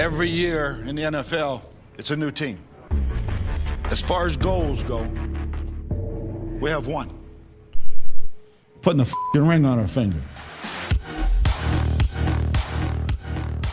Every year in the NFL, it's a new team. As far as goals go, we have one. Putting a f***ing ring on our finger.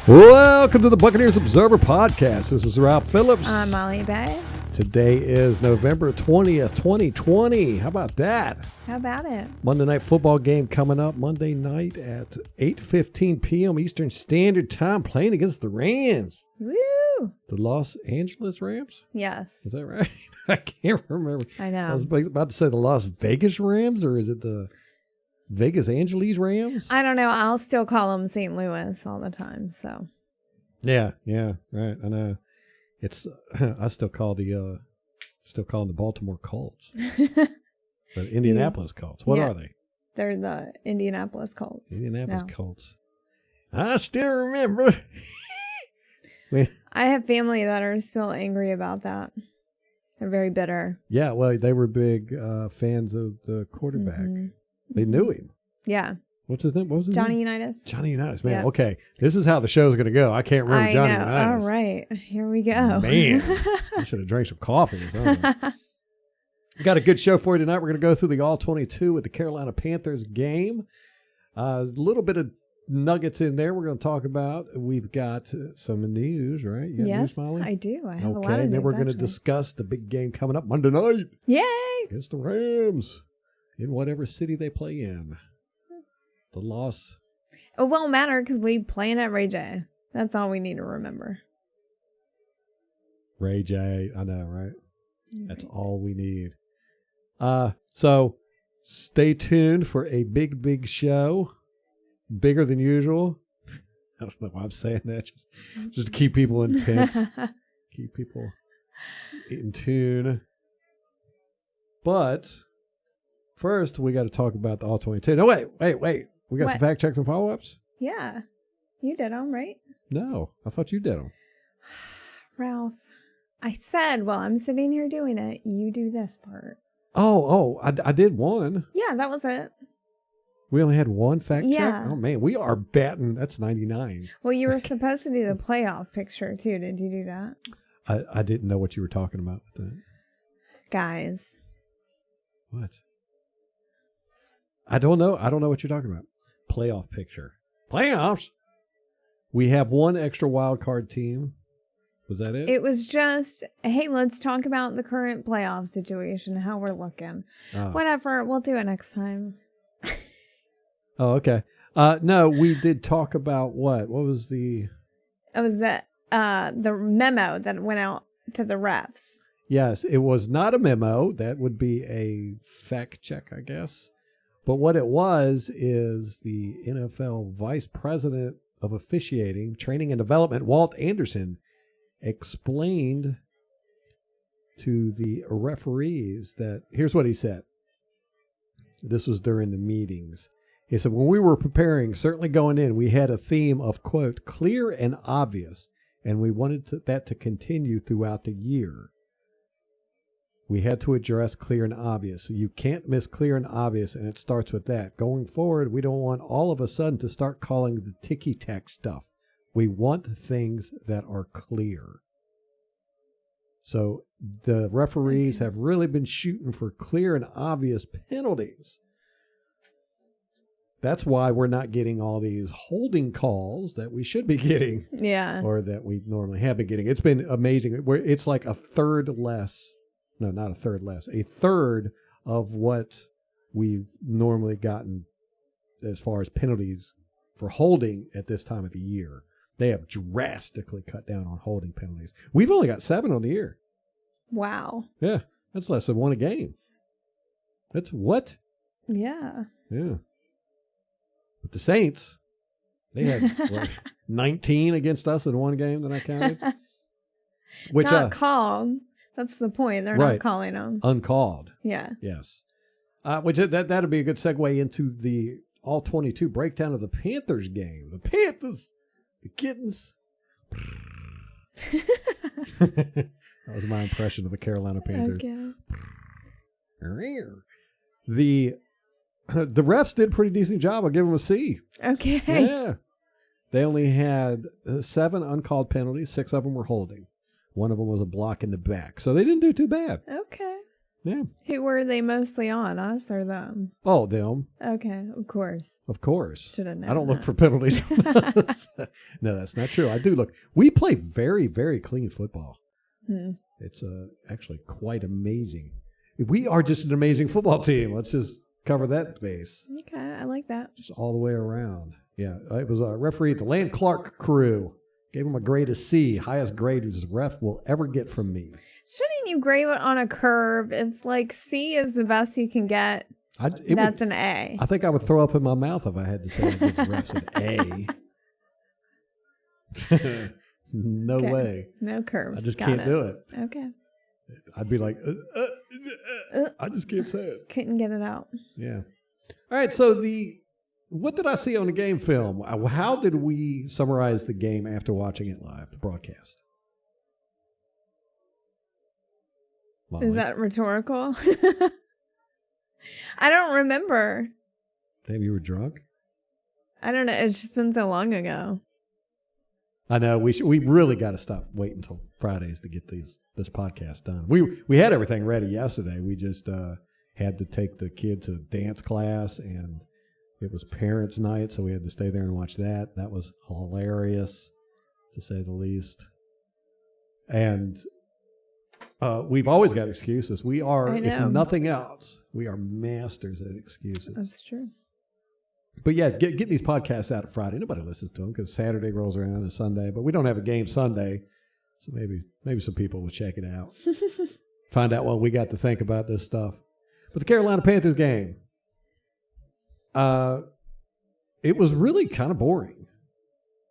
Welcome to the Buccaneers Observer Podcast. This is Ralph Phillips. I'm Molly Bay. Today is November 20th, 2020. How about that? How about it? Monday Night Football game coming up Monday night at 8:15 p.m. Eastern Standard Time, playing against the Rams. Woo! The Los Angeles Rams? Yes. Is that right? I can't remember. I know. I was about to say the Las Vegas Rams, or is it the Vegas Angeles Rams? I don't know. I'll still call them St. Louis all the time. So. Yeah, right. I know. It's I still call them the Baltimore Colts. But Indianapolis Colts. What are they? They're the Indianapolis Colts. Colts. I still remember. I have family that are still angry about that. They're very bitter. Yeah, well, they were big fans of the quarterback. Mm-hmm. They knew him. Yeah. What's his name? What was his Johnny name? Unitas. Johnny Unitas, man. Yep. Okay, this is how the show's going to go. I can't remember Johnny Unitas. All right, here we go. Man, I should have drank some coffee or something. We got a good show for you tonight. We're going to go through the All-22 with the Carolina Panthers game. A little bit of nuggets in there we're going to talk about. We've got some news, right? You got yes, news, Molly? I do. I have a lot of Okay, and then news, we're going to discuss the big game coming up Monday night. Yay! Against the Rams in whatever city they play in. The loss. It won't matter because we playing at Ray J. That's all we need to remember. Ray J. I know, right? That's Right. all we need. So stay tuned for a big show. Bigger than usual. I don't know why I'm saying that. Just to keep people intense. Keep people in tune. But first, we got to talk about the All-22. No, wait. We got some fact checks and follow-ups? Yeah. You did them, right? No, I thought you did them. Ralph, I said, well, I'm sitting here doing it. You do this part. I did one. Yeah, that was it. We only had one fact Yeah. check? Oh, man, we are batting. That's 99. Well, you were supposed to do the playoff picture, too. Did you do that? I didn't know what you were talking about with that. Guys. What? I don't know. I don't know what you're talking about. Playoff picture. Playoffs? We have one extra wild card team. Was that it? It was just, hey, let's talk about the current playoff situation, how we're looking. Whatever. We'll do it next time. Oh, okay. No, we did talk about what? What was the... It was the memo that went out to the refs. Yes, it was not a memo. That would be a fact check, I guess. But what it was is the NFL Vice President of Officiating, Training and Development, Walt Anderson, explained to the referees that, here's what he said. This was during the meetings. He said, when we were preparing, certainly going in, we had a theme of, quote, clear and obvious, and we wanted that to continue throughout the year. We had to address clear and obvious. You can't miss clear and obvious, and it starts with that. Going forward, we don't want all of a sudden to start calling the ticky-tack stuff. We want things that are clear. So the referees have really been shooting for clear and obvious penalties. That's why we're not getting all these holding calls that we should be getting. Yeah. Or that we normally have been getting. It's been amazing. It's like a third less. No, not a third less. A third of what we've normally gotten as far as penalties for holding at this time of the year. They have drastically cut down on holding penalties. We've only got 7 on the year. Wow. Yeah, that's less than 1 a game. That's what? Yeah. Yeah. But the Saints, they had 19 against us in 1 game that I counted. Which, not called. That's the point. They're not calling them. Uncalled. Yeah. Yes. Which that'd be a good segue into the All-22 breakdown of the Panthers game. The Panthers, the kittens. That was my impression of the Carolina Panthers. Okay. The refs did a pretty decent job. I'll give them a C. Okay. Yeah. They only had 7 uncalled penalties. 6 of them were holding. One of them was a block in the back. So they didn't do too bad. Okay. Yeah. Who were they mostly on, us or them? Oh, them. Okay, of course. Of course. Should have known I don't look that. for penalties. No, that's not true. I do look. We play very, very clean football. It's actually quite amazing. We are just an amazing football team. Let's just cover that base. Okay, I like that. Just all the way around. Yeah, it was a referee at the Land Clark crew. Gave him a grade of C, highest grade his ref will ever get from me. Shouldn't you grade it on a curve? If like C is the best you can get, that's an A. I think I would throw up in my mouth if I had to say I give the refs an A. No way. No curves. I just can't do it. Okay. I'd be like, I just can't say it. Couldn't get it out. Yeah. All right. So what did I see on the game film? How did we summarize the game after watching it live, the broadcast? Molly? Is that rhetorical? I don't remember. Maybe you were drunk? I don't know. It's just been so long ago. I know we really got to stop waiting until Fridays to get this podcast done. We had everything ready yesterday. We just had to take the kid to dance class, and it was parents' night, so we had to stay there and watch that. That was hilarious, to say the least. And we've always got excuses. We are, if nothing else, we are masters at excuses. That's true. But yeah, get these podcasts out of Friday. Nobody listens to them because Saturday rolls around and Sunday. But we don't have a game Sunday, so maybe some people will check it out. Find out what we got to think about this stuff. But the Carolina Panthers game, it was really kind of boring.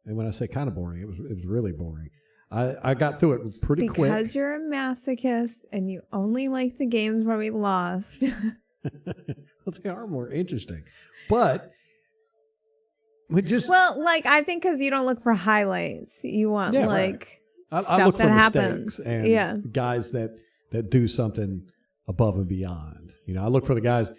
And when I say kind of boring, it was really boring. I got through it pretty quick. Because you're a masochist and you only like the games where we lost. Well, they are more interesting. But I think because you don't look for highlights. You want right. stuff I look that for happens. And guys that do something above and beyond. I look for the guys,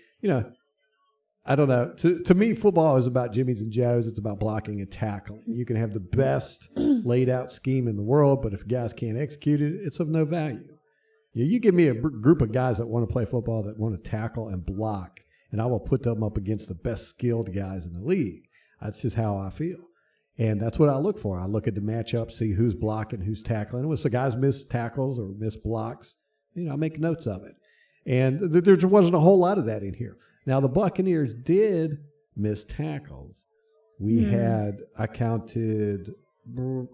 I don't know. To me, football is about Jimmys and Joes. It's about blocking and tackling. You can have the best laid out scheme in the world, but if guys can't execute it, it's of no value. You give me a group of guys that want to play football, that want to tackle and block, and I will put them up against the best skilled guys in the league. That's just how I feel. And that's what I look for. I look at the matchup, see who's blocking, who's tackling. And when the guys miss tackles or miss blocks, I make notes of it. And there wasn't a whole lot of that in here. Now, the Buccaneers did miss tackles. We had, I counted 9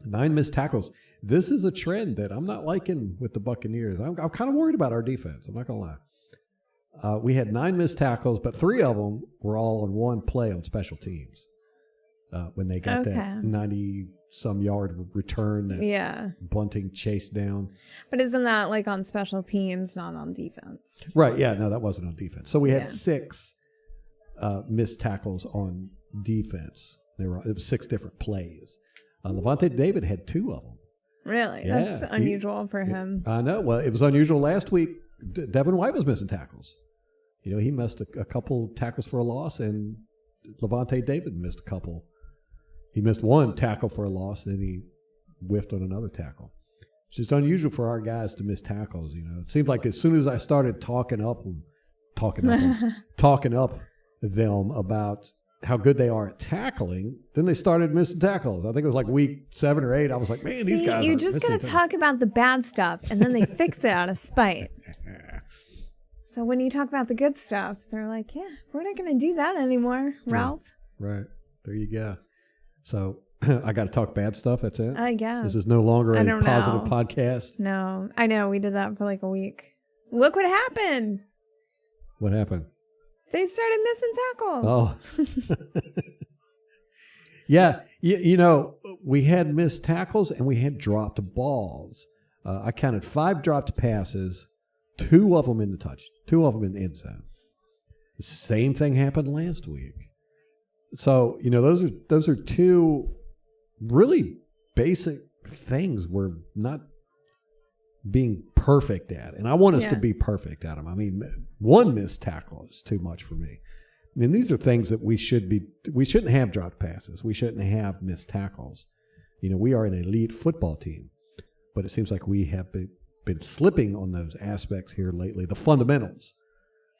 missed tackles. This is a trend that I'm not liking with the Buccaneers. I'm kind of worried about our defense. I'm not going to lie. We had 9 missed tackles, but 3 of them were all in one play on special teams. When they got that 90-some yard return, that bunting chase down. But isn't that like on special teams, not on defense? Right, yeah, no, that wasn't on defense. So we had 6 missed tackles on defense. It was 6 different plays. Levante David had 2 of them. Really? Yeah, that's unusual for him. I know. Well, it was unusual last week. Devin White was missing tackles. He missed a couple tackles for a loss, and Levante David missed a couple. He missed 1 tackle for a loss, and then he whiffed on another tackle. It's just unusual for our guys to miss tackles. It seems like as soon as I started talking up them about how good they are at tackling, then they started missing tackles. I think it was like week 7 or 8. I was like, man, these guys you just got to talk about the bad stuff, and then they fix it out of spite. So when you talk about the good stuff, they're like, yeah, we're not going to do that anymore, Ralph. Right. There you go. So I got to talk bad stuff. That's it? I guess. This is no longer a positive podcast. No. I know. We did that for like a week. Look what happened. What happened? They started missing tackles. Oh. Yeah. We had missed tackles and we had dropped balls. I counted 5 dropped passes, 2 of them in the end zone. The same thing happened last week. So, those are 2 really basic things we're not being perfect at. And I want us to be perfect at them. I mean, 1 missed tackle is too much for me. And these are things that we shouldn't have dropped passes. We shouldn't have missed tackles. We are an elite football team, but it seems like we have been slipping on those aspects here lately, the fundamentals.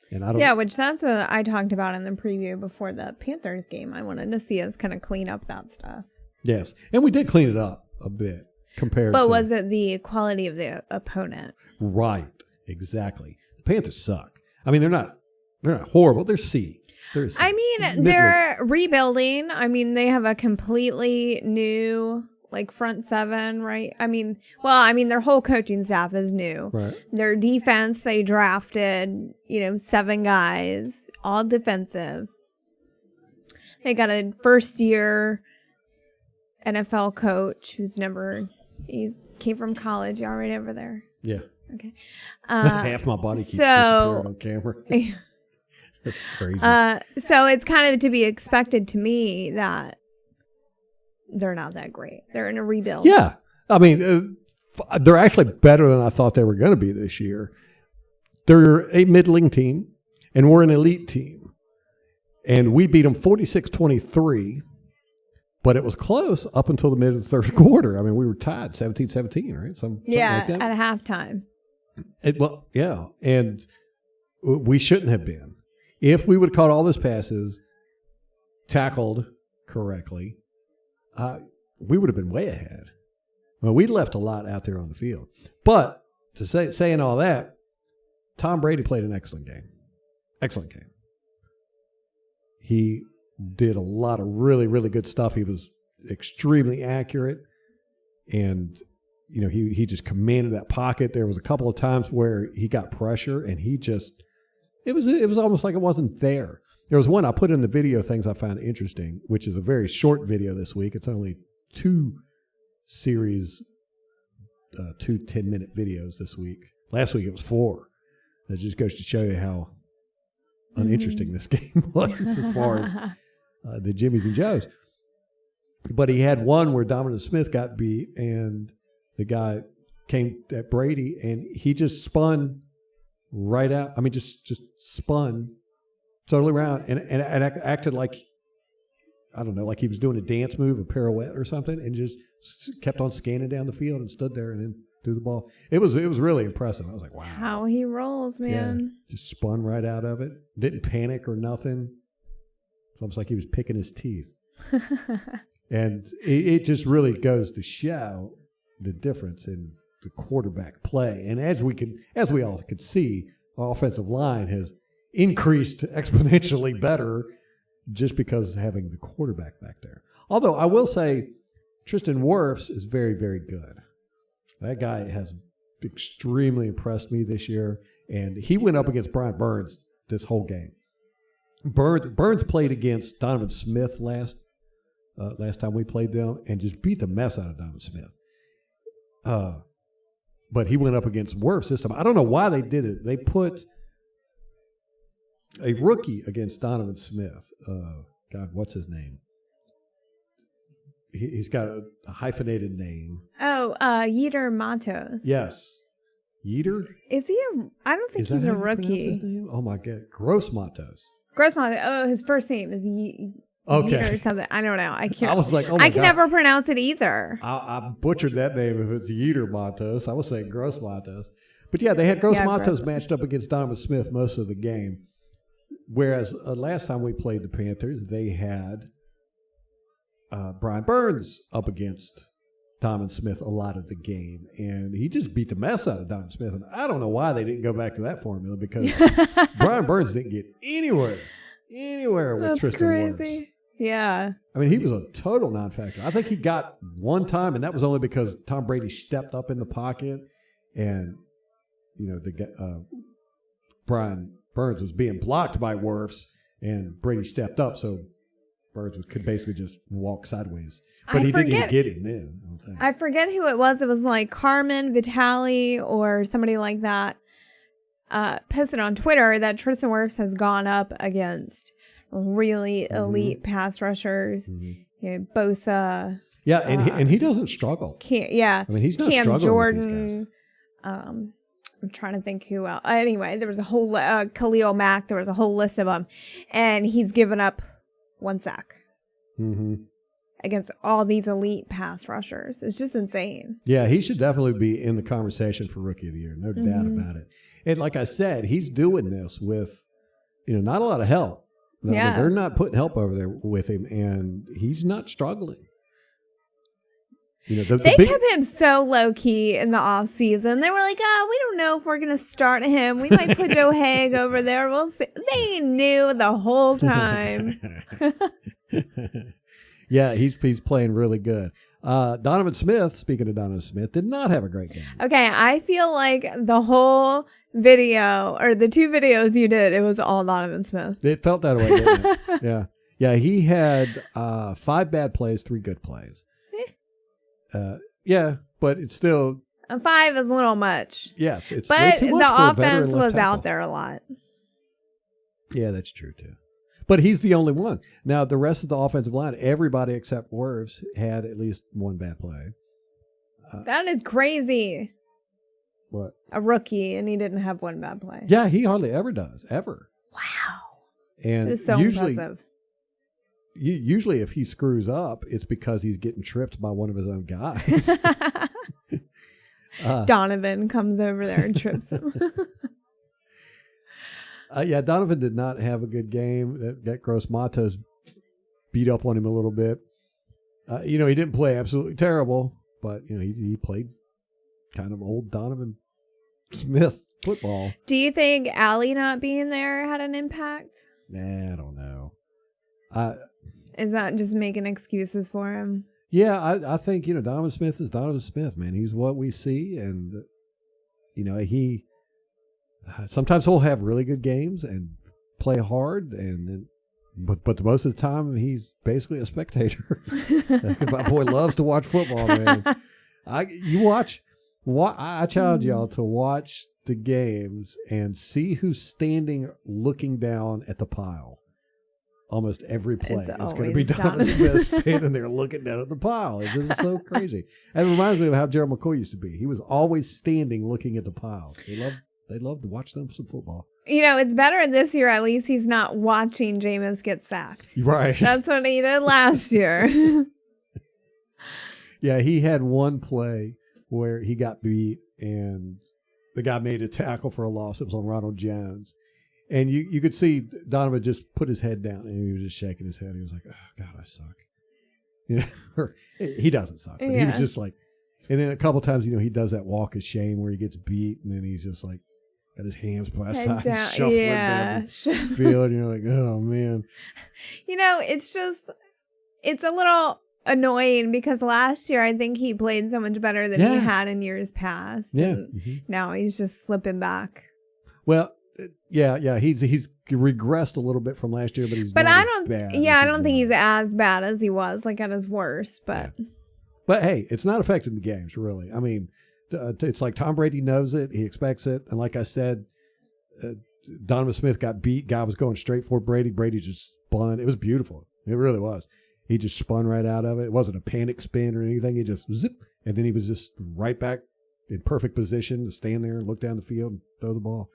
And I don't. Yeah, which that's what I talked about in the preview before the Panthers game. I wanted to see us kind of clean up that stuff. Yes, and we did clean it up a bit compared. But was it the quality of the opponent? Right, exactly. The Panthers suck. I mean, they're not horrible. They're C. I mean, they're rebuilding. I mean, they have a completely new front seven, right? I mean, their whole coaching staff is new. Right. Their defense, they drafted, 7 guys, all defensive. They got a first-year NFL coach he came from college. Y'all right over there? Yeah. Okay. Half my body keeps disappearing on camera. That's crazy. So it's kind of to be expected to me that they're not that great. They're in a rebuild. Yeah. I mean, they're actually better than I thought they were going to be this year. They're a middling team, and we're an elite team. And we beat them 46-23, but it was close up until the mid of the third quarter. I mean, we were tied 17-17, right? Something like that. At halftime. Yeah. And we shouldn't have been. If we would have caught all those passes, tackled correctly, we would have been way ahead. Well, we left a lot out there on the field. But saying all that, Tom Brady played an excellent game. Excellent game. He did a lot of really, really good stuff. He was extremely accurate, and he just commanded that pocket. There was a couple of times where he got pressure, and he just it was almost like it wasn't there. There was one I put in the video things I found interesting, which is a very short video this week. It's only 2 series, 2 10-minute videos this week. Last week it was 4. That just goes to show you how uninteresting this game was as far as the Jimmies and Joes. But he had one where Donovan Smith got beat, and the guy came at Brady, and he just spun right out. I mean, just spun totally around and acted like, I don't know, like he was doing a dance move, a pirouette or something, and just kept on scanning down the field and stood there and then threw the ball. It was really impressive. I was like, wow. That's how he rolls, man. Yeah, just spun right out of it. Didn't panic or nothing. It's almost like he was picking his teeth. And it just really goes to show the difference in the quarterback play. And as we all could see, our offensive line has increased exponentially better just because of having the quarterback back there. Although I will say Tristan Wirfs is very, very good. That guy has extremely impressed me this year, and he went up against Brian Burns this whole game. Burns played against Donovan Smith last time we played them and just beat the mess out of Donovan Smith. But he went up against Wirfs this time. I don't know why they did it. They put a rookie against Donovan Smith. God, what's his name? He's got a hyphenated name. Oh, Yetur Matos. Yes. Yetur? Is he I don't think he's a rookie. Oh, my God. Gross Matos. Gross Matos. Oh, his first name is Yetur or something. I don't know. I can't. I was like, oh my I can God. never pronounce it either. I butchered that name if it's Yetur Matos. I was saying Gross Matos. But yeah, they had Gross Matos matched up against Donovan Smith most of the game. Whereas last time we played the Panthers, they had Brian Burns up against Donovan Smith a lot of the game. And he just beat the mess out of Donovan Smith. And I don't know why they didn't go back to that formula, because Brian Burns didn't get anywhere with That's Tristan crazy. Wirfs. Yeah. I mean, he was a total non-factor. I think he got one time, and that was only because Tom Brady stepped up in the pocket, and Brian Burns was being blocked by Wirfs, and Brady stepped up, so Burns could basically just walk sideways. But he didn't even get him then. I forget who it was. It was like Carmen Vitale or somebody like that posted on Twitter that Tristan Wirfs has gone up against really elite pass rushers. Bosa. Yeah, and he doesn't struggle. I mean, he's not Cam struggling Jordan. with these guys. I'm trying to think who else. Anyway, there was a whole Khalil Mack. There was a whole list of them, and he's given up 1 sack against all these elite pass rushers. It's just insane. Yeah, he should definitely be in the conversation for Rookie of the Year. No doubt about it. And like I said, he's doing this with, not a lot of help. I mean, they're not putting help over there with him, and he's not struggling. They kept him so low key in the off season. They were like, we don't know if we're gonna start him. We might put Joe Haig over there. We'll see. They knew the whole time. Yeah, he's playing really good. Donovan Smith, speaking of Donovan Smith, did not have a great game. Okay, I feel like the whole video, or the 2 videos you did, it was all Donovan Smith. It felt that way, didn't it? Yeah. Yeah, he had 5 bad plays, 3 good plays. Yeah, but it's still... 5 is a little much. Yes, it's but way too much the for a veteran offense left was tackle. out there a lot. Yeah, that's true, too. But he's the only one. Now, the rest of the offensive line, everybody except Wirfs had at least 1 bad play. That is crazy. What? A rookie, and he didn't have 1 bad play. Yeah, he hardly ever does, ever. Wow. And That is so impressive. Usually if he screws up, it's because he's getting tripped by one of his own guys. Donovan comes over there and trips him. Yeah, Donovan did not have a good game. That Gross Matos beat up on him a little bit. He didn't play absolutely terrible, but he played kind of old Donovan Smith football. Do you think Allie not being there had an impact? Nah, I don't know. Is that just making excuses for him? Yeah, I think Donovan Smith is Donovan Smith, man. He's what we see, and he sometimes he'll have really good games and play hard, and then but most of the time he's basically a spectator. My boy loves to watch football, man. I challenge y'all to watch the games and see who's standing looking down at the pile. Almost every play. It's going to be Donovan Smith standing there looking down at the pile. It's just so crazy. And it reminds me of how Gerald McCoy used to be. He was always standing looking at the pile. They love to watch them some football. It's better this year. At least he's not watching Jameis get sacked. Right. That's what he did last year. Yeah, he had one play where he got beat and the guy made a tackle for a loss. It was on Ronald Jones. And you could see Donovan just put his head down and he was just shaking his head. He was like, oh, God, I suck. He doesn't suck. But he was just like, and then a couple times, he does that walk of shame where he gets beat and then he's just like, got his hands by his side, shuffling down the field. And you're like, oh, man. It's a little annoying because last year I think he played so much better than he had in years past. Yeah. And now he's just slipping back. Well, yeah. He's regressed a little bit from last year, but he's not as bad. Yeah, I don't think he's as bad as he was, like at his worst. But hey, it's not affecting the games really. I mean, it's like Tom Brady knows it, he expects it, and like I said, Donovan Smith got beat. Guy was going straight for Brady. Brady just spun. It was beautiful. It really was. He just spun right out of it. It wasn't a panic spin or anything. He just zip, and then he was just right back in perfect position to stand there and look down the field and throw the ball.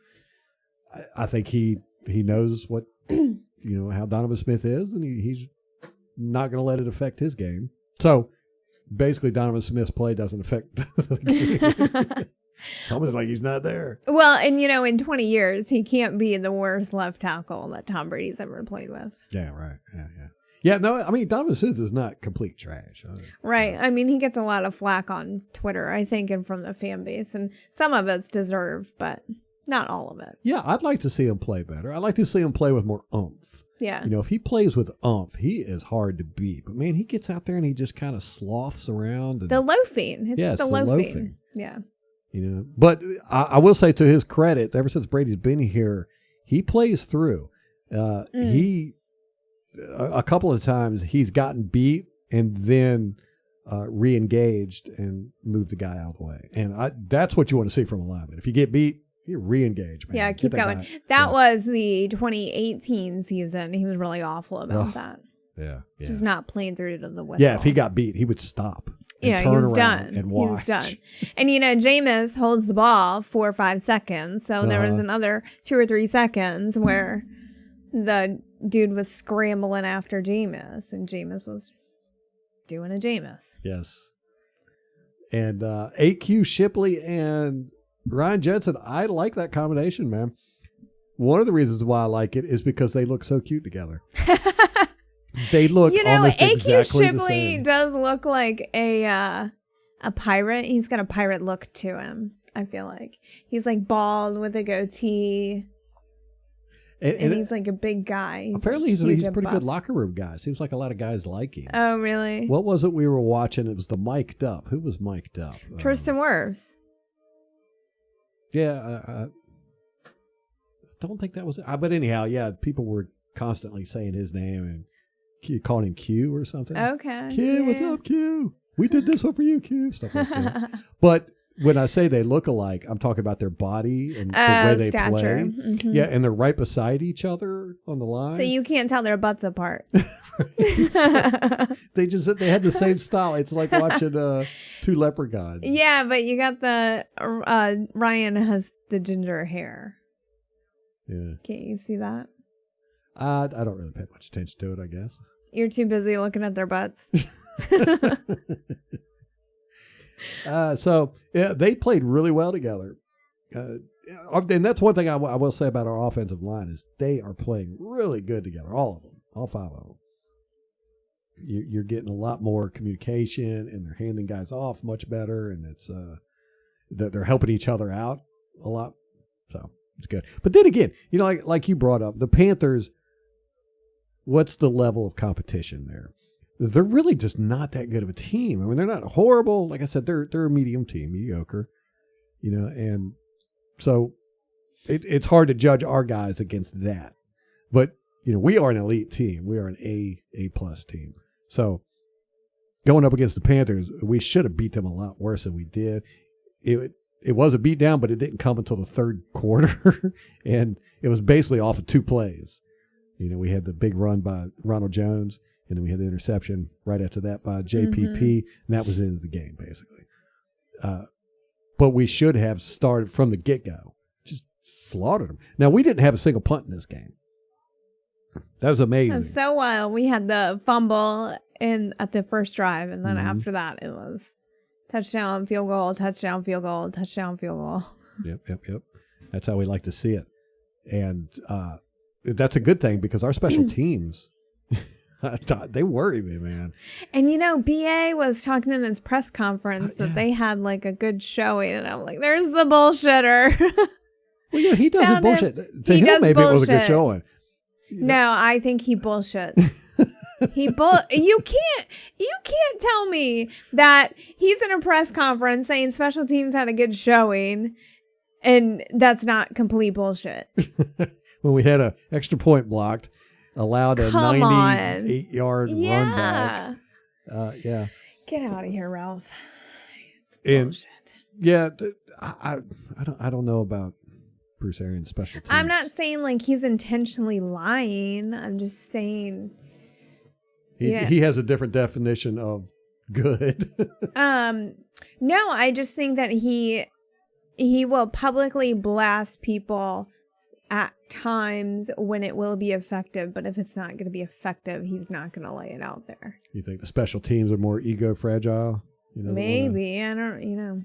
I think he knows what how Donovan Smith is, and he's not going to let it affect his game. So basically, Donovan Smith's play doesn't affect the game. It's almost like he's not there. Well, and in 20 years, he can't be the worst left tackle that Tom Brady's ever played with. Yeah, right. Yeah, no, I mean, Donovan Smith is not complete trash. Right. I mean, he gets a lot of flack on Twitter, I think, and from the fan base, and some of it's deserved, but not all of it. Yeah, I'd like to see him play better. I'd like to see him play with more oomph. Yeah. If he plays with oomph, he is hard to beat. But, man, he gets out there and he just kind of sloths around. And, the loafing. It's the loafing. Yeah. But I will say to his credit, ever since Brady's been here, he plays through. He a couple of times he's gotten beat and then re-engaged and moved the guy out of the way. And that's what you want to see from a lineman. If you get beat, you re-engage, man. Yeah, keep going. That was the 2018 season. He was really awful about that. Yeah. Just not playing through to the whistle. Yeah, if he got beat, he would stop. Yeah, he turn was around done. and watch. He was done. And, Jameis holds the ball 4 or 5 seconds. So there was another 2 or 3 seconds where the dude was scrambling after Jameis. And Jameis was doing a Jameis. Yes. And AQ Shipley and Ryan Jensen, I like that combination, man. One of the reasons why I like it is because they look so cute together. They look almost AQ exactly the Shipley same. does look like a pirate. He's got a pirate look to him, I feel like. He's like bald with a goatee. And he's like a big guy. Apparently he's a pretty buff. good locker room guy. Seems like a lot of guys like him. Oh, really? What was it we were watching? It was the mic'd up. Who was mic'd up? Tristan Wirfs. Yeah, I don't think that was it. But anyhow, yeah, people were constantly saying his name and calling him Q or something. Okay. Q, what's up, Q? We did this one for you, Q. Stuff like that. But when I say they look alike, I'm talking about their body and the way they stature. play. Mm-hmm. Yeah, and they're right beside each other on the line. So you can't tell their butts apart. They had the same style. It's like watching two leprechauns. Yeah, but you got the Ryan has the ginger hair. Yeah. Can't you see that? I don't really pay much attention to it, I guess. You're too busy looking at their butts. So yeah, they played really well together. And that's one thing I will say about our offensive line is they are playing really good together. All of them, all 5 of them. You're getting a lot more communication, and they're handing guys off much better, and it's they're helping each other out a lot. So it's good. But then again, like you brought up, the Panthers. What's the level of competition there? They're really just not that good of a team. I mean, they're not horrible. Like I said, they're a medium team, mediocre. And so it's hard to judge our guys against that. But we are an elite team. We are an A+ team. So going up against the Panthers, we should have beat them a lot worse than we did. It was a beatdown, but it didn't come until the third quarter, and it was basically off of 2 plays. We had the big run by Ronald Jones, and then we had the interception right after that by JPP, and that was the end of the game, basically. But we should have started from the get-go, just slaughtered them. Now, we didn't have a single punt in this game. That was amazing. That's so wild. We had the fumble at the first drive, and then after that, it was touchdown, field goal, touchdown, field goal, touchdown, field goal. Yep. That's how we like to see it. And that's a good thing because our special teams, they worry me, man. And BA was talking in his press conference that they had like a good showing, and I'm like, there's the bullshitter. Well, yeah, he doesn't bullshit. To him, maybe it was a good showing. No, I think he bullshits. You can't tell me that he's in a press conference saying special teams had a good showing, and that's not complete bullshit. When we had an extra point blocked, allowed a 98-yard run back. Yeah. Get out of here, Ralph. It's bullshit. Yeah, I don't know about Bruce Arians' special teams. I'm not saying like he's intentionally lying. I'm just saying he has a different definition of good. No, I just think that he will publicly blast people at times when it will be effective, but if it's not going to be effective, he's not going to lay it out there. You think the special teams are more ego fragile? Maybe. I don't,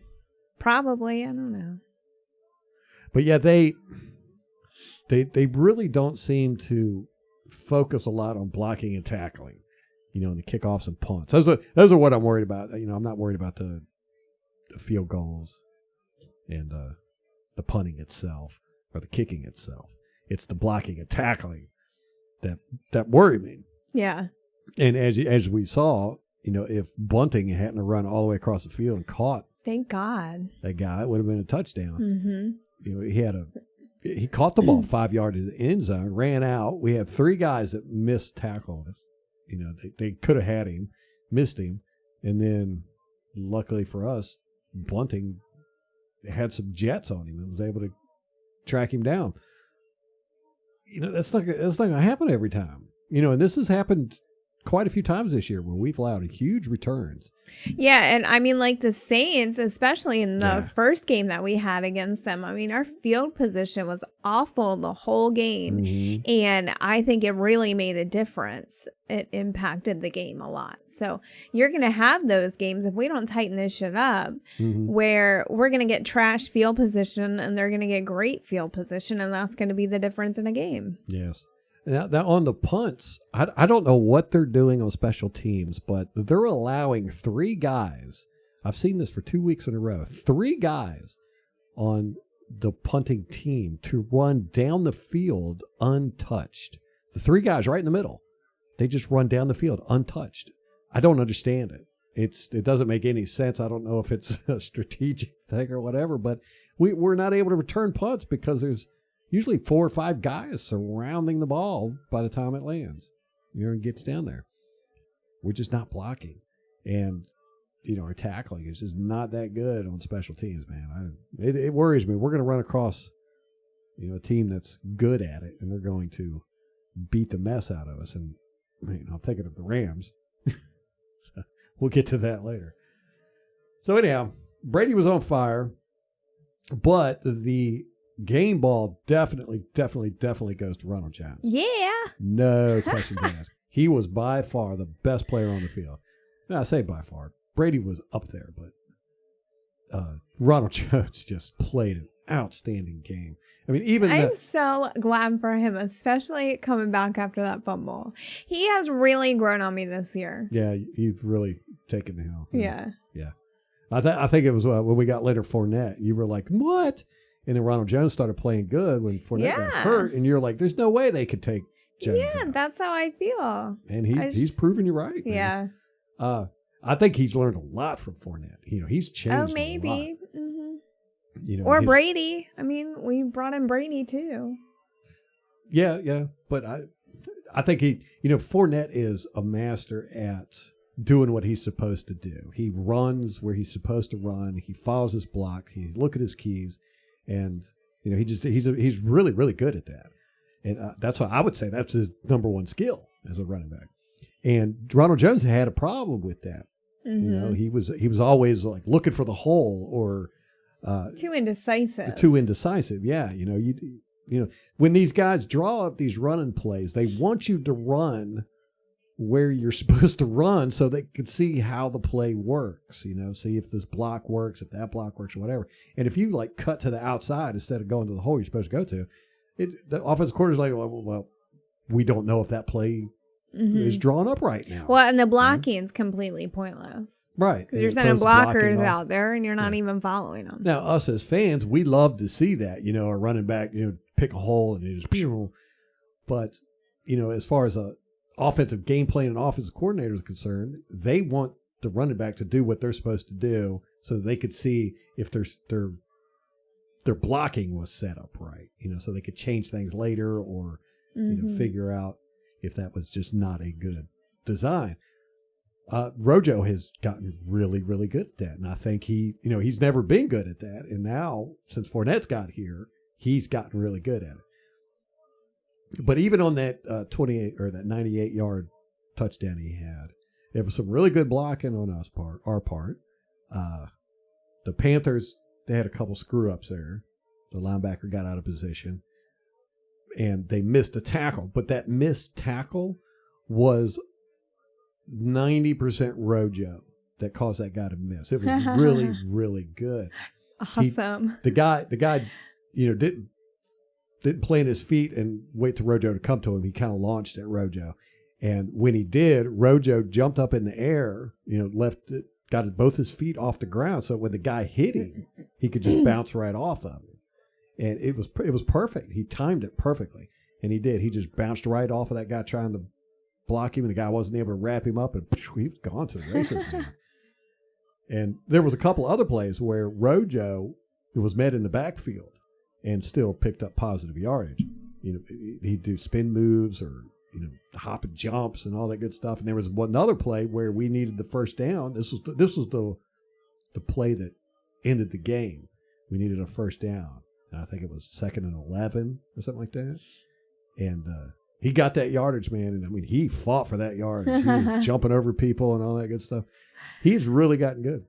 probably. I don't know. But yeah, they really don't seem to focus a lot on blocking and tackling, and the kickoffs and punts. Those are what I'm worried about. I'm not worried about the field goals and the punting itself or the kicking itself. It's the blocking and tackling that worry me. Yeah. And as we saw, if Bunting hadn't run all the way across the field and caught, thank God, that guy, it would have been a touchdown. Mm-hmm. He caught the ball 5 yards in the end zone, ran out. We had 3 guys that missed tackle us. They could have had him, missed him, and then luckily for us, Bunting had some jets on him and was able to track him down. That's not going to happen every time. And this has happened quite a few times this year where we've allowed huge returns. Yeah, and I mean, like the Saints, especially in the first game that we had against them, I mean, our field position was awful the whole game. And I think it really made a difference. It impacted the game a lot. So you're going to have those games if we don't tighten this shit up where we're going to get trash field position and they're going to get great field position. And that's going to be the difference in a game. Yes. Now on the punts, I don't know what they're doing on special teams, but they're allowing 3 guys. I've seen this for 2 weeks in a row. 3 guys on the punting team to run down the field untouched. The 3 guys right in the middle. They just run down the field untouched. I don't understand it. It doesn't make any sense. I don't know if it's a strategic thing or whatever, but we're not able to return punts because there's usually 4 or 5 guys surrounding the ball by the time it lands, and gets down there. We're just not blocking. And, our tackling is just not that good on special teams, man. It worries me. We're going to run across, a team that's good at it, and they're going to beat the mess out of us. And, I'll take it of the Rams. So we'll get to that later. So anyhow, Brady was on fire, but the game ball definitely goes to Ronald Jones. Yeah. No questions asked. He was by far the best player on the field. Now, I say by far. Brady was up there, but Ronald Jones just played an outstanding game. I mean, I'm so glad for him, especially coming back after that fumble. He has really grown on me this year. Yeah, you've really taken the hill. Yeah. Yeah. I think it was when we got later Fournette. You were like, what? And then Ronald Jones started playing good when Fournette got hurt, and you're like, "There's no way they could take Jones." Yeah, out. That's how I feel. And he's proven you right. Man. Yeah. I think he's learned a lot from Fournette. He's changed. Oh, maybe. A lot. Or Brady. I mean, we brought in Brady too. Yeah, but I think Fournette is a master at doing what he's supposed to do. He runs where he's supposed to run. He follows his block. He look at his keys. And he's really, really good at that, and that's why I would say that's his number one skill as a running back. And Ronald Jones had a problem with that. He was always like looking for the hole or too indecisive. Too indecisive, yeah. When these guys draw up these running plays, they want you to run where you're supposed to run so they can see how the play works, see if this block works, if that block works or whatever. And if you like cut to the outside instead of going to the hole you're supposed to go to, the offensive coordinator's like, well, we don't know if that play is drawn up right now. Well, and the blocking is completely pointless. Right. Because you're sending blockers out there and you're not even following them. Now, us as fans, we love to see that, a running back, pick a hole and it just, but, as far as a offensive game plan and offensive coordinator is concerned, they want the running back to do what they're supposed to do so that they could see if their blocking was set up right, so they could change things later or figure out if that was just not a good design. Rojo has gotten really, really good at that, and I think he's never been good at that, and now since Fournette's got here, he's gotten really good at it. But even on that 28 or that 98-yard touchdown he had, there was some really good blocking on our part. The Panthers, they had a couple screw-ups there. The linebacker got out of position, and they missed a tackle. But that missed tackle was 90% Rojo that caused that guy to miss. It was really, really good. Awesome. The guy, didn't plant his feet and wait till Rojo to come to him. He kind of launched at Rojo. And when he did, Rojo jumped up in the air, got both his feet off the ground. So when the guy hit him, he could just bounce right off of him. And it was perfect. He timed it perfectly. And he did. He just bounced right off of that guy trying to block him. And the guy wasn't able to wrap him up. And he was gone to the races, man. And there was a couple other plays where Rojo was met in the backfield and still picked up positive yardage. He'd do spin moves or, hop and jumps and all that good stuff. And there was another play where we needed the first down. This was the play that ended the game. We needed a first down. And I think it was 2nd and 11 or something like that. And he got that yardage, man. And I mean, he fought for that yardage. He was jumping over people and all that good stuff. He's really gotten good.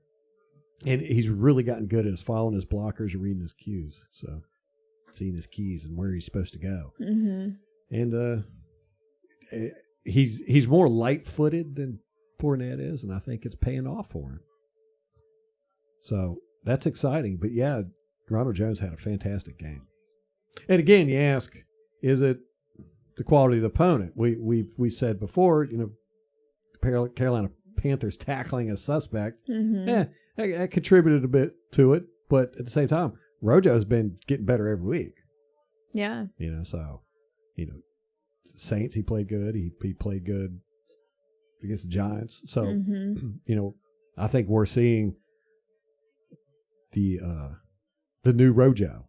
And he's really gotten good at following his blockers and reading his cues. So seeing his keys and where he's supposed to go. Mm-hmm. And he's more light-footed than Fournette is, and I think it's paying off for him. So that's exciting. But, yeah, Ronald Jones had a fantastic game. And, again, you ask, is it the quality of the opponent? We said before, Carolina Panthers tackling a suspect. Mm-hmm. That contributed a bit to it. But at the same time, Rojo's been getting better every week. Yeah. Saints, he played good. He played good against the Giants. So, I think we're seeing the new Rojo.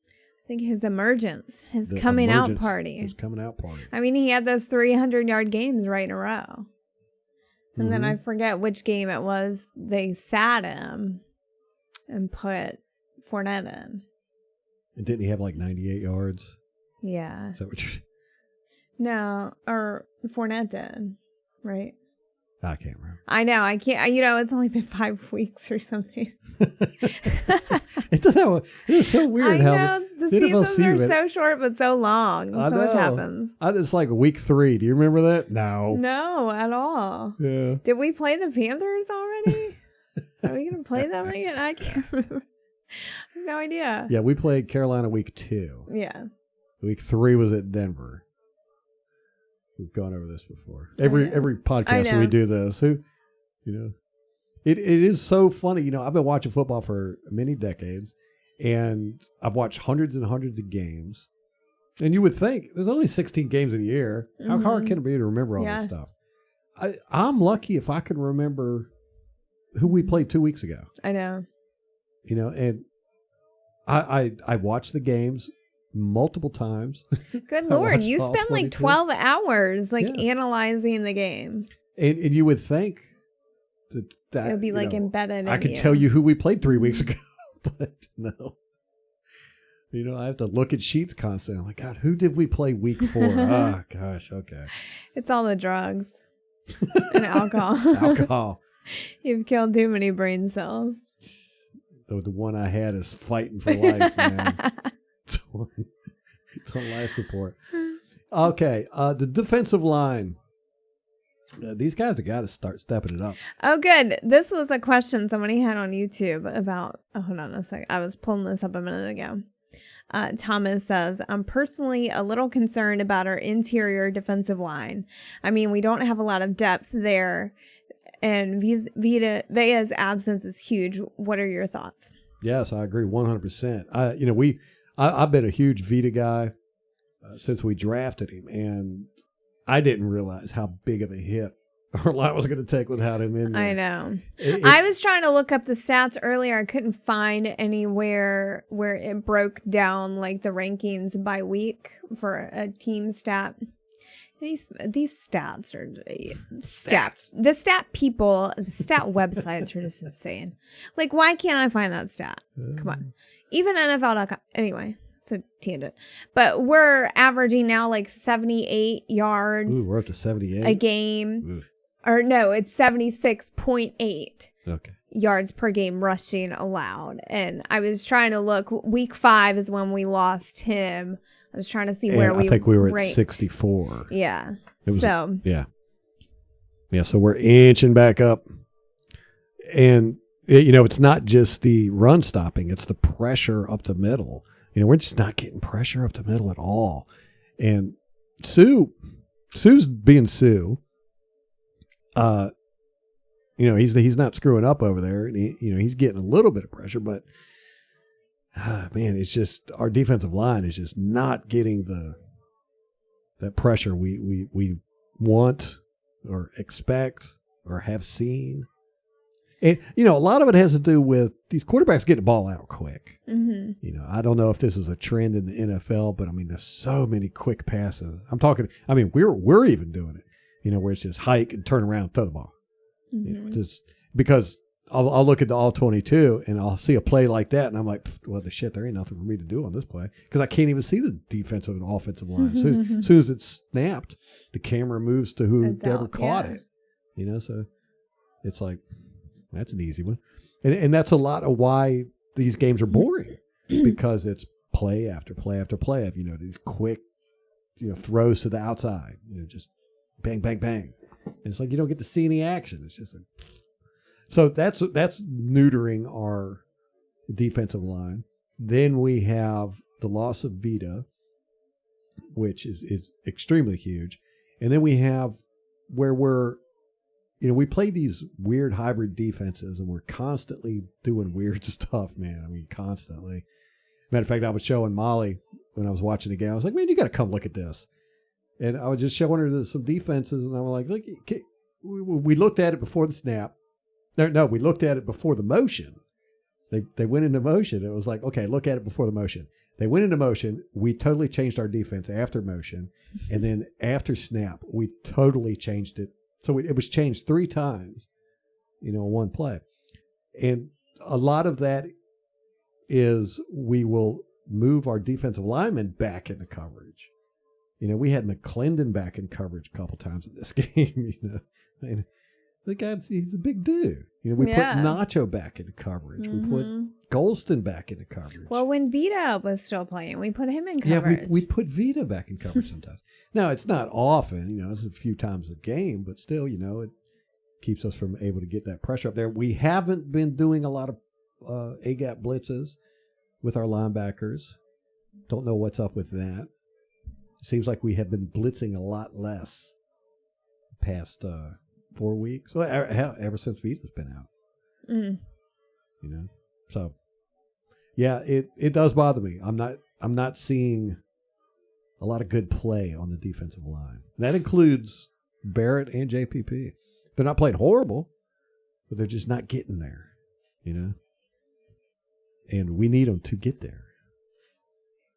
I think his emergence, his coming out party. I mean, he had those 300-yard games right in a row. And then I forget which game it was. They sat him and put Fournette in. And didn't he have like 98 yards? Yeah. Is that what you're... No, or Fournette did, right? I can't remember. I know. I can't. It's only been 5 weeks or something. It's so weird. I know. The seasons are so short but so long. So much happens. It's like week 3. Do you remember that? No. No, at all. Yeah. Did we play the Panthers already? Are we going to play them again? I can't remember. I have no idea. Yeah, we played Carolina week 2. Yeah. Week 3 was at Denver. We've gone over this before. Every podcast we do this. It is so funny. I've been watching football for many decades, and I've watched hundreds and hundreds of games. And you would think there's only 16 games in a year. How hard can it be to remember all this stuff? I'm lucky if I can remember who we played 2 weeks ago. I know. And I watched the games multiple times. Good Lord, you spend like 12 hours analyzing the game. And you would think that it would be like embedded I could tell you who we played 3 weeks ago, but no. I have to look at sheets constantly. I'm like, God, who did we play week 4? Oh, gosh, okay. It's all the drugs and alcohol. You've killed too many brain cells. The one I had is fighting for life, man. It's on life support. Okay, the defensive line. These guys have got to start stepping it up. Oh, good. This was a question somebody had on YouTube about... Oh, hold on a second. I was pulling this up a minute ago. Thomas says, I'm personally a little concerned about our interior defensive line. I mean, we don't have a lot of depth there, and Vea's absence is huge. What are your thoughts? Yes, I agree 100%. I've been a huge Vita guy since we drafted him, and I didn't realize how big of a hit our line was going to take without him in there. I know. I was trying to look up the stats earlier. I couldn't find anywhere where it broke down like the rankings by week for a team stat. These stats are stats. The stat people, the stat websites are just insane. Like, why can't I find that stat? Come on. Even NFL.com. Anyway, it's a tangent. But we're averaging now like 78 yards. Ooh, we're up to 78 a game. Oof. Or no, it's 76.8 okay. yards per game rushing allowed. And I was trying to look. Week 5 is when we lost him. I was trying to see where we. I think we were ranked. at 64. Yeah. Yeah. So we're inching back up, and it's not just the run stopping; it's the pressure up the middle. We're just not getting pressure up the middle at all. And Sue's being Sue. He's not screwing up over there, and he's getting a little bit of pressure, but. Man, it's just our defensive line is just not getting that pressure we want or expect or have seen. And a lot of it has to do with these quarterbacks getting the ball out quick. Mm-hmm. I don't know if this is a trend in the NFL, but there's so many quick passes. We're even doing it. Where it's just hike and turn around, throw the ball. Mm-hmm. Just because I'll look at the all 22 and I'll see a play like that, and I'm like, well, the shit, there ain't nothing for me to do on this play because I can't even see the defensive and offensive line. As soon as it's snapped, the camera moves to whoever caught it. You know, so it's like that's an easy one, and that's a lot of why these games are boring because it's play after play after play of these quick throws to the outside, just bang bang bang, and it's like you don't get to see any action. It's just so that's neutering our defensive line. Then we have the loss of Vita, which is extremely huge. And then we have where we play these weird hybrid defenses and we're constantly doing weird stuff, man. I mean, constantly. Matter of fact, I was showing Molly when I was watching the game. I was like, man, you got to come look at this. And I was just showing her some defenses, and I was like, look, we looked at it before the snap. No, we looked at it before the motion. They went into motion. It was like, okay, look at it before the motion. They went into motion. We totally changed our defense after motion. And then after snap, we totally changed it. So it was changed 3 times, in one play. And a lot of that is we will move our defensive linemen back into coverage. We had McClendon back in coverage a couple times in this game, And the guy, he's a big dude. We put Nacho back into coverage. We put Golston back into coverage. Well, when Vita was still playing, we put him in coverage. Yeah, we put Vita back in coverage sometimes. Now, it's not often, it's a few times a game, but still, it keeps us from able to get that pressure up there. We haven't been doing a lot of A-gap blitzes with our linebackers. Don't know what's up with that. Seems like we have been blitzing a lot less past 4 weeks. Well, ever since Vita's been out. So yeah, it does bother me. I'm not seeing a lot of good play on the defensive line. That includes Barrett and JPP. They're not playing horrible, but they're just not getting there, and we need them to get there.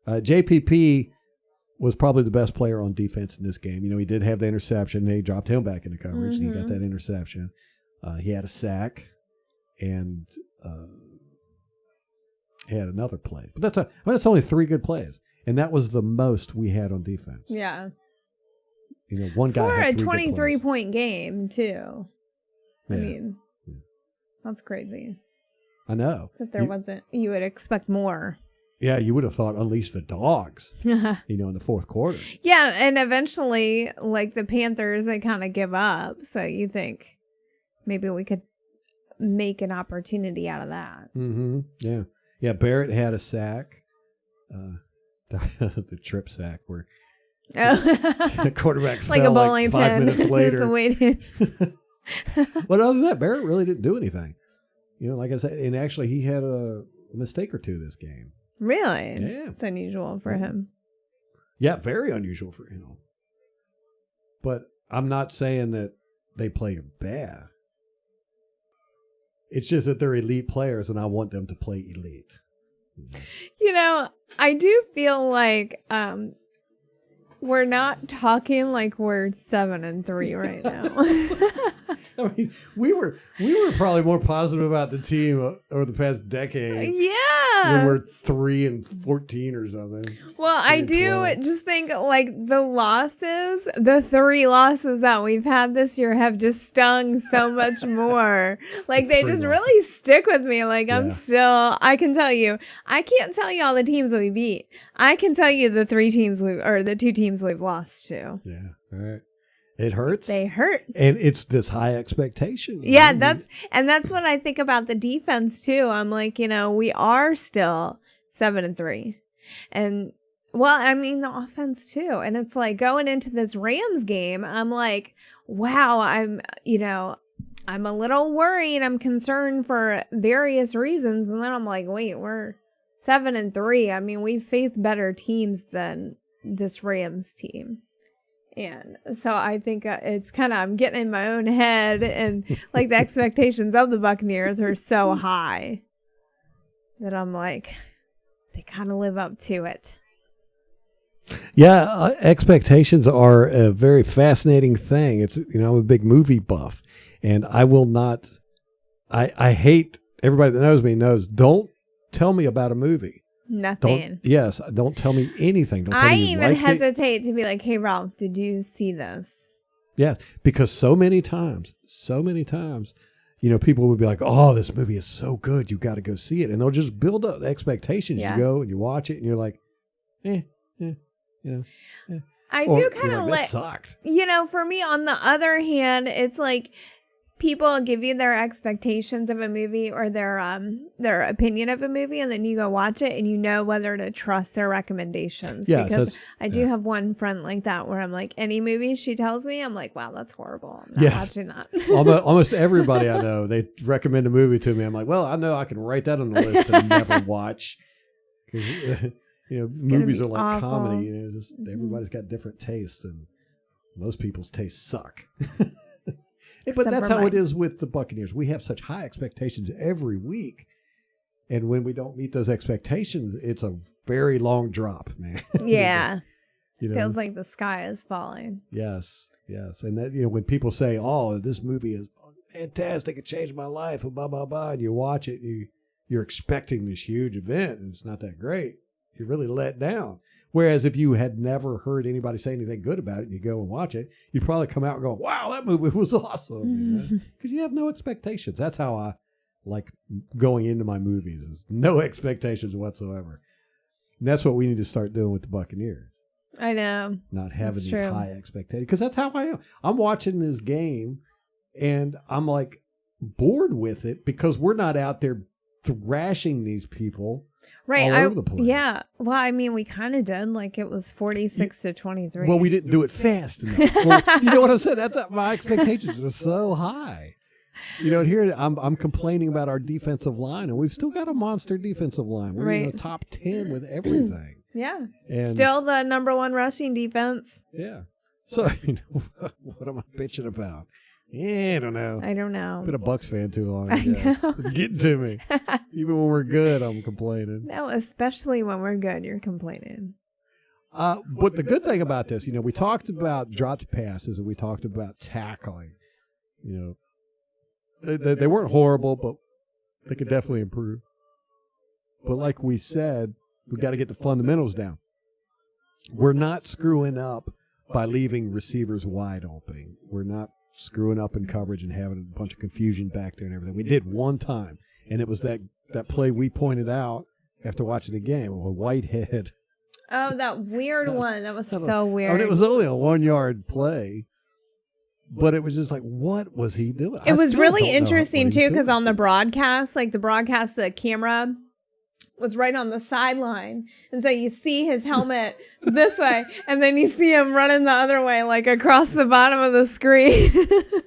JPP was probably the best player on defense in this game. He did have the interception. They dropped him back into coverage, and he got that interception. He had a sack, and he had another play. But that's only 3 good plays, and that was the most we had on defense. Yeah. One guy for had a 3 good plays. 23-point game too. Yeah. I mean, that's crazy. I know That there wasn't. You would expect more. Yeah, you would have thought unleash the dogs, in the fourth quarter. Yeah, and eventually, like the Panthers, they kind of give up. So you think maybe we could make an opportunity out of that. Mm-hmm. Yeah. Yeah, Barrett had a sack, the trip sack where the quarterback like fell a bowling 5 pin. minutes later. Just waiting. But other than that, Barrett really didn't do anything. Like I said, and actually he had a mistake or two this game. Really? Yeah. It's unusual for him. Yeah, very unusual for him. But I'm not saying that they play bad. It's just that they're elite players, and I want them to play elite. I do feel like we're not talking like we're 7-3 right now. I mean, we were probably more positive about the team over the past decade. Yeah. When we're 3-14 or something. Well, I do just think like the 3 losses that we've had this year have just stung so much more. Like they just really stick with me. Like I can tell you, I can't tell you all the teams we beat. I can tell you the 2 teams we've lost to. Yeah. All right. It hurts. They hurt. And it's this high expectation. Yeah, that's what I think about the defense too. I'm like, we are still 7-3. And the offense too. And it's like going into this Rams game, I'm like, wow, I'm a little worried. I'm concerned for various reasons. And then I'm like, wait, we're 7-3. I mean, we've faced better teams than this Rams team. And so I think it's kind of, I'm getting in my own head, and like the expectations of the Buccaneers are so high that I'm like, they kind of live up to it. Yeah, expectations are a very fascinating thing. It's I'm a big movie buff, and I will not I hate, everybody that knows me knows, don't tell me about a movie. Nothing. Don't tell me anything. Don't tell I me you even liked it. hesitate to be like, hey, Ralph, did you see this? Yes, because so many times, people would be like, oh, this movie is so good, you got to go see it. And they'll just build up the expectations. Yeah. You go and you watch it and you're like, I Or do kind you're of like, that sucked. for me, on the other hand, it's like people give you their expectations of a movie or their opinion of a movie, and then you go watch it and you know whether to trust their recommendations. Yeah, because I do have one friend like that where I'm like, any movie she tells me, I'm like, wow, that's horrible. I'm not watching that. Almost everybody I know, they recommend a movie to me. I'm like, well, I know I can write that on the list and never watch. Movies are like awful. comedy. Everybody's got different tastes, and most people's tastes suck. But that's how it is with the Buccaneers. We have such high expectations every week, and when we don't meet those expectations, it's a very long drop, man. Yeah. Feels like the sky is falling. Yes. And that, when people say, oh, this movie is fantastic, it changed my life, and blah, blah, blah, and you watch it, you're expecting this huge event, and it's not that great. You're really let down. Whereas if you had never heard anybody say anything good about it and you go and watch it, you'd probably come out and go, wow, that movie was awesome. Because you have no expectations. That's how I like going into my movies, is no expectations whatsoever. And that's what we need to start doing with the Buccaneers. I know. Not having these true. high expectations. Because that's how I am. I'm watching this game and I'm like bored with it because we're not out there thrashing these people. Right. All over the place. Yeah. Well, I mean, we kind of did. Like, it was 46-23. Well, we didn't do it fast enough. Well, you know what I'm saying? My expectations are so high. And here I'm complaining about our defensive line, and we've still got a monster defensive line. We're in the top 10 with everything. Yeah. And still the number one rushing defense. Yeah. So, what am I bitching about? Yeah, I don't know. I've been a Bucs fan too long. I know. It's getting to me. Even when we're good, I'm complaining. No, especially when we're good, you're complaining. But the good thing about this, we talked about dropped passes and we talked about tackling. They weren't horrible, but they could definitely improve. But like we said, we got to get the fundamentals down. We're not screwing up by leaving receivers wide open. We're not screwing up in coverage and having a bunch of confusion back there and everything. We did one time, and it was that play we pointed out after watching the game, a Whitehead. Oh, that weird one. That was so weird. It was only a 1-yard play, but it was just like, what was he doing? It was really interesting, too, because on the broadcast, the camera was right on the sideline. And so you see his helmet this way, and then you see him running the other way, like across the bottom of the screen. It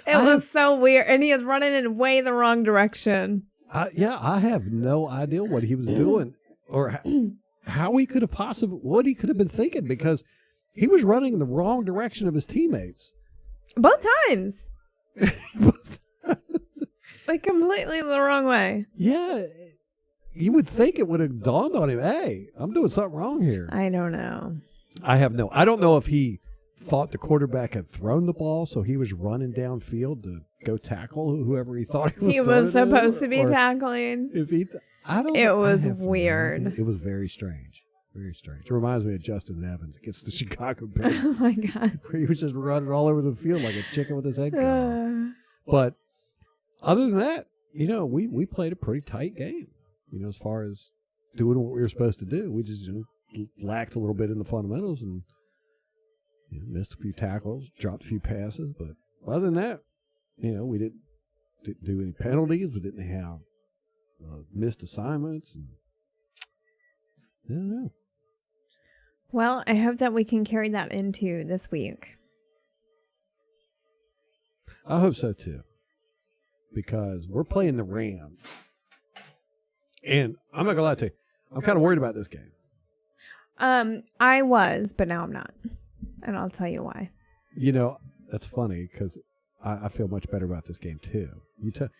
was so weird. And he was running in way the wrong direction. I have no idea what he was doing or how he could have what he could have been thinking, because he was running in the wrong direction of his teammates. Both times. Like completely the wrong way. Yeah. You would think it would have dawned on him, hey, I'm doing something wrong here. I don't know. I don't know if he thought the quarterback had thrown the ball, so he was running downfield to go tackle whoever he thought he was supposed to be tackling. If he, it was weird. It was very strange. Very strange. It reminds me of Justin Evans against the Chicago Bears. Oh, my God. Where he was just running all over the field like a chicken with his head cut off. But other than that, we played a pretty tight game. As far as doing what we were supposed to do, we just lacked a little bit in the fundamentals and missed a few tackles, dropped a few passes. But other than that, we didn't do any penalties. We didn't have missed assignments. And I don't know. Well, I hope that we can carry that into this week. I hope so, too. Because we're playing the Rams. And I'm not going to lie to you, I'm kind of worried about this game. I was, but now I'm not. And I'll tell you why. That's funny because I feel much better about this game, too.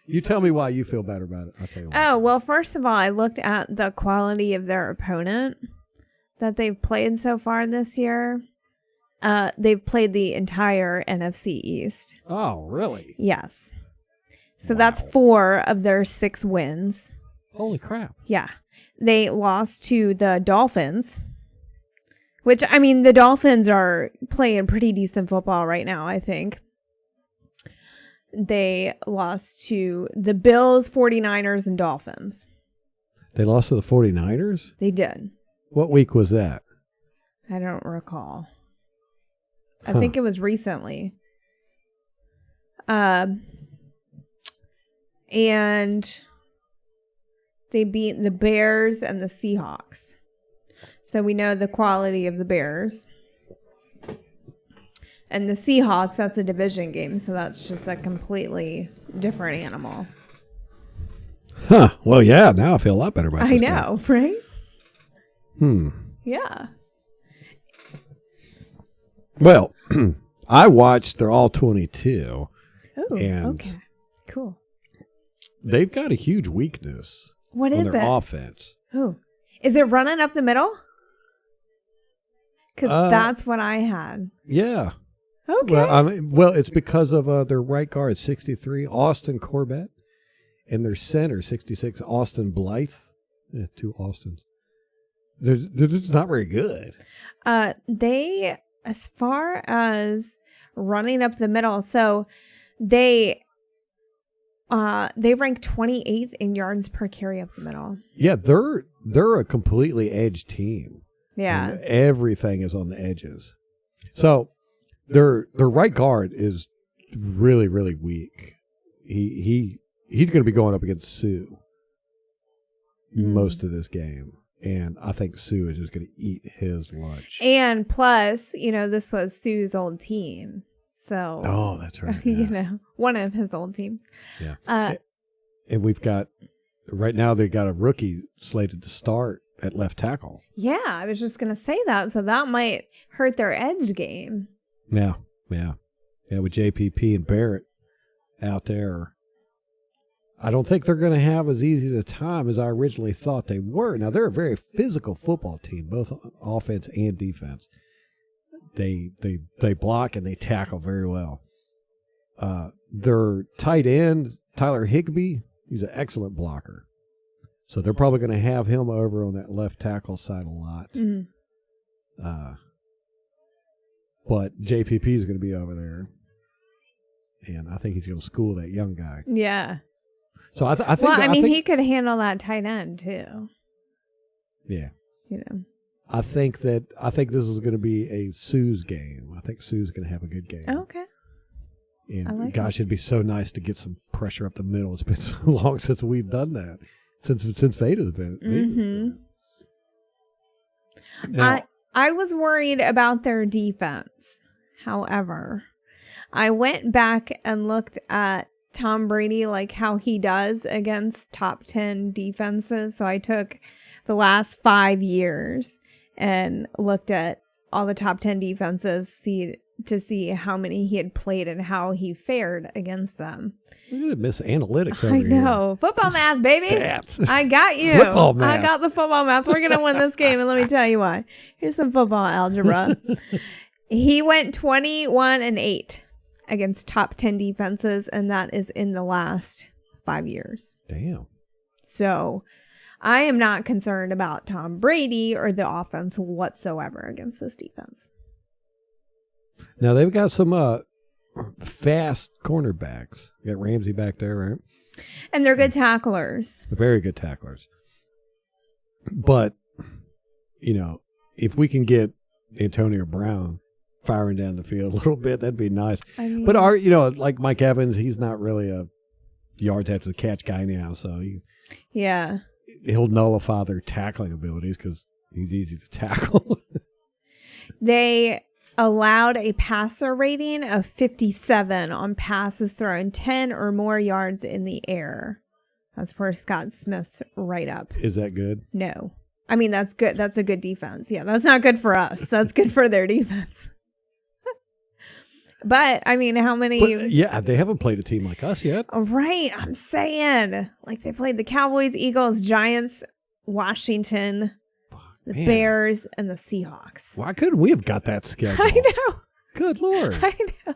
You tell me why you feel better about it. I'll tell you why. Oh, well, first of all, I looked at the quality of their opponent that they've played so far this year. They've played the entire NFC East. Oh, really? Yes. So that's 4 of their 6 wins. Holy crap. Yeah. They lost to the Dolphins, which, I mean, the Dolphins are playing pretty decent football right now, I think. They lost to the Bills, 49ers, and Dolphins. They lost to the 49ers? They did. What week was that? I don't recall. I think it was recently. And they beat the Bears and the Seahawks. So we know the quality of the Bears. And the Seahawks, that's a division game. So that's just a completely different animal. Huh. Well, yeah. Now I feel a lot better about this. I know, right? Yeah. Well, I watched their all 22. Oh, and okay. Cool. They've got a huge weakness What on is their it? offense. Oh, is it running up the middle? Because that's what I had. Yeah. Okay. Well, it's because of their right guard, 63, Austin Corbett, and their center, 66, Austin Blythe. Yeah, 2 Austins. They're just not very good. They, as far as running up the middle, so they rank 28th in yards per carry up the middle. Yeah, they're a completely edge team. Yeah. And everything is on the edges. So their right guard is really, really weak. He's going to be going up against Sue most of this game. And I think Sue is just going to eat his lunch. And plus, this was Sue's old team. So, Oh, that's right. Yeah. one of his old teams. Yeah. And we've got, right now, they got a rookie slated to start at left tackle. Yeah, I was just going to say that. So that might hurt their edge game. Yeah. With JPP and Barrett out there. I don't think they're going to have as easy a time as I originally thought they were. Now, they're a very physical football team, both offense and defense. They block and they tackle very well. Their tight end, Tyler Higbee, he's an excellent blocker. So they're probably going to have him over on that left tackle side a lot. Mm-hmm. But JPP is going to be over there. And I think he's going to school that young guy. Yeah. So I think. Well, I think he could handle that tight end too. Yeah. I think this is going to be a Sue's game. I think Sue's going to have a good game. Okay. And gosh, it'd be so nice to get some pressure up the middle. It's been so long since we've done that. Since Veda's been. Mm-hmm. Now, I was worried about their defense. However, I went back and looked at Tom Brady, like how he does against top 10 defenses. So I took the last 5 years and looked at all the top 10 defenses to see how many he had played and how he fared against them. Look at Miss Analytics over I know. here. Football math, baby. Stats. I got you. Football math. I got the football math. We're going to win this game, and let me tell you why. Here's some football algebra. He went 21-8 against top 10 defenses, and that is in the last 5 years. Damn. So I am not concerned about Tom Brady or the offense whatsoever against this defense. Now, they've got some fast cornerbacks. You got Ramsey back there, right? And they're good tacklers. Very good tacklers. But, if we can get Antonio Brown firing down the field a little bit, that'd be nice. I mean, but like Mike Evans, he's not really a yards after the catch guy now, so he'll nullify their tackling abilities because he's easy to tackle. They allowed a passer rating of 57 on passes thrown 10 or more yards in the air. That's per Scott Smith's write-up. Is that good? No. I mean, that's good. That's a good defense. Yeah, that's not good for us. That's good for their defense. But, I mean, how many... But, they haven't played a team like us yet. Right, I'm saying. Like, they played the Cowboys, Eagles, Giants, Washington, the Bears, and the Seahawks. Why couldn't we have got that schedule? I know. Good Lord. I know.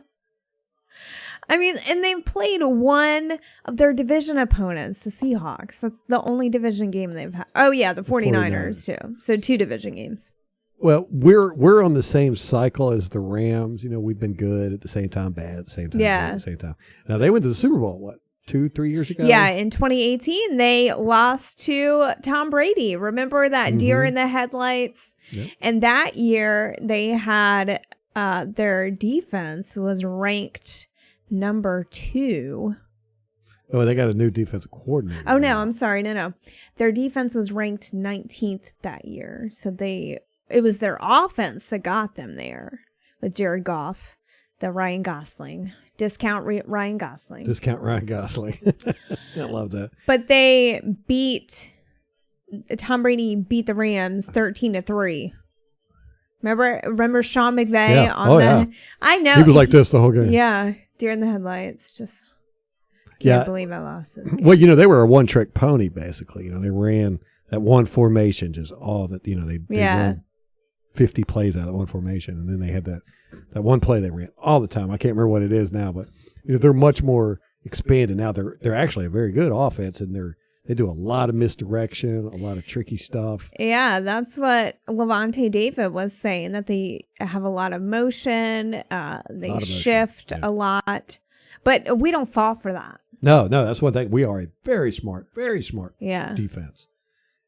I mean, and they played one of their division opponents, the Seahawks. That's the only division game they've had. Oh, yeah, the 49ers, too. So 2 division games. Well, we're on the same cycle as the Rams. You know, we've been good at the same time, bad at the same time, Yeah. good at the same time. Now, they went to the Super Bowl, what, 2-3 years ago? Yeah, in 2018, they lost to Tom Brady. Remember that deer in the headlights? Yep. And that year, they had their defense was ranked number 2. Oh, they got a new defensive coordinator. Oh, no, I'm sorry. No. Their defense was ranked 19th that year. So it was their offense that got them there with Jared Goff, the Ryan Gosling. Discount Ryan Gosling. Discount Ryan Gosling. I love that. But Tom Brady beat the Rams 13-3. Remember Sean McVay Yeah. I know. He was like this the whole game. Yeah. Deer in the headlights. Just can't believe I lost this game. Well, you know, they were a one-trick pony, basically. You know, they ran that one formation, just all that, you know, they ran 50 plays out of that one formation. And then they had that one play they ran all the time. I can't remember what it is now, but you know, they're much more expanded now. They're actually a very good offense, and they do a lot of misdirection, a lot of tricky stuff. Yeah, that's what Levante David was saying, that they have a lot of motion. They shift a lot, but we don't fall for that. No, that's one thing. We are a very smart Yeah. defense,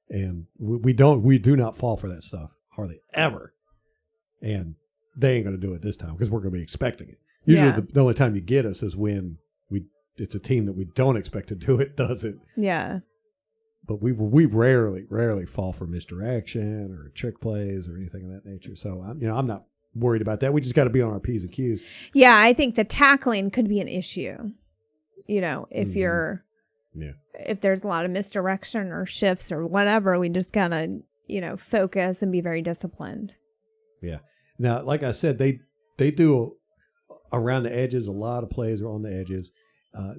and we do not fall for that stuff hardly ever. And they ain't going to do it this time because we're going to be expecting it. Usually, the only time you get us is when it's a team that we don't expect to do it, does it? Yeah. But we rarely fall for misdirection or trick plays or anything of that nature. So I'm not worried about that. We just got to be on our P's and Q's. Yeah, I think the tackling could be an issue. You know, if if there's a lot of misdirection or shifts or whatever, we just gotta focus and be very disciplined. Yeah. Now, like I said, they do around the edges. A lot of plays are on the edges.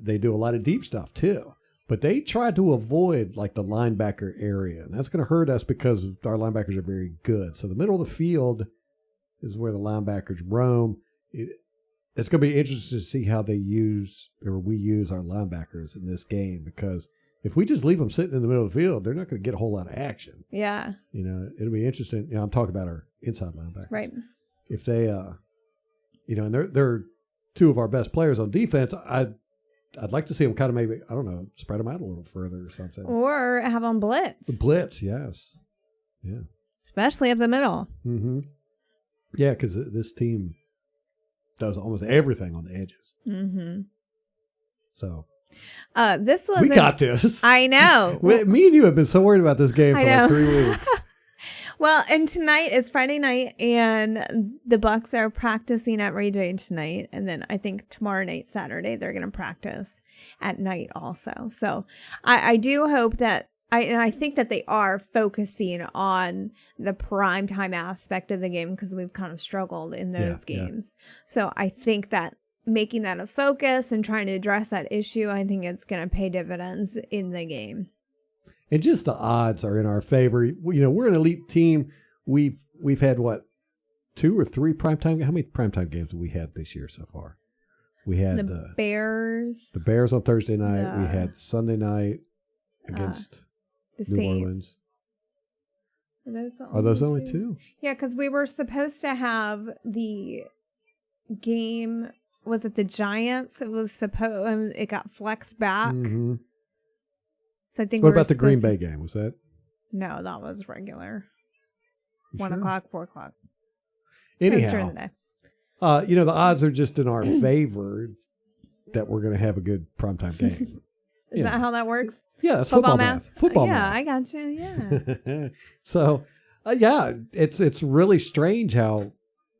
They do a lot of deep stuff too. But they try to avoid like the linebacker area, and that's going to hurt us because our linebackers are very good. So the middle of the field is where the linebackers roam. It's going to be interesting to see how we use our linebackers in this game, because if we just leave them sitting in the middle of the field, they're not going to get a whole lot of action. Yeah. It'll be interesting. I'm talking about our inside linebackers. Right. If they, and they're two of our best players on defense, I'd like to see them kind of maybe, I don't know, spread them out a little further or something. Or have them blitz. The blitz, yes. Yeah. Especially up the middle. Mm-hmm. Yeah, because this team does almost everything on the edges. Mm-hmm. So. We got this. I know. Me and you have been so worried about this game for like 3 weeks. Well, and tonight it's Friday night, and the Bucs are practicing at Ray J tonight, and then I think tomorrow night, Saturday, they're going to practice at night also. So I do hope that I think that they are focusing on the primetime aspect of the game, because we've kind of struggled in those games. Yeah. So I think that making that a focus and trying to address that issue, I think it's going to pay dividends in the game. And just the odds are in our favor. We're an elite team. We've had 2 or 3 primetime. How many primetime games have we had this year so far? We had the Bears. The Bears on Thursday night. We had Sunday night against the New Saints. Orleans. Are those only 2? Yeah, because we were supposed to have the game. Was it the Giants? It was it got flexed back. Mm-hmm. So I think. What about the Green Bay game? Was that? No, that was regular. You 1 sure? o'clock, 4 o'clock. Anyhow, during the day. The odds are just in our favor that we're going to have a good primetime game. Is that how that works? Yeah, that's football math. Football math. math. I got you. Yeah. So, it's really strange how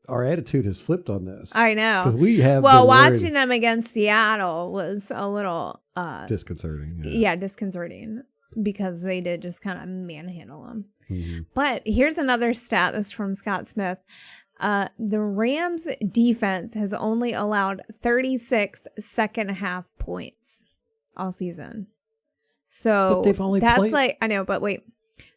our attitude has flipped on this. I know. Because we have watching them against Seattle was a little disconcerting. Yeah, disconcerting, because they did just kind of manhandle them. Mm-hmm. But here's another stat that's from Scott Smith. The Rams defense has only allowed 36 second half points all season. So but they've only played... I know, but wait.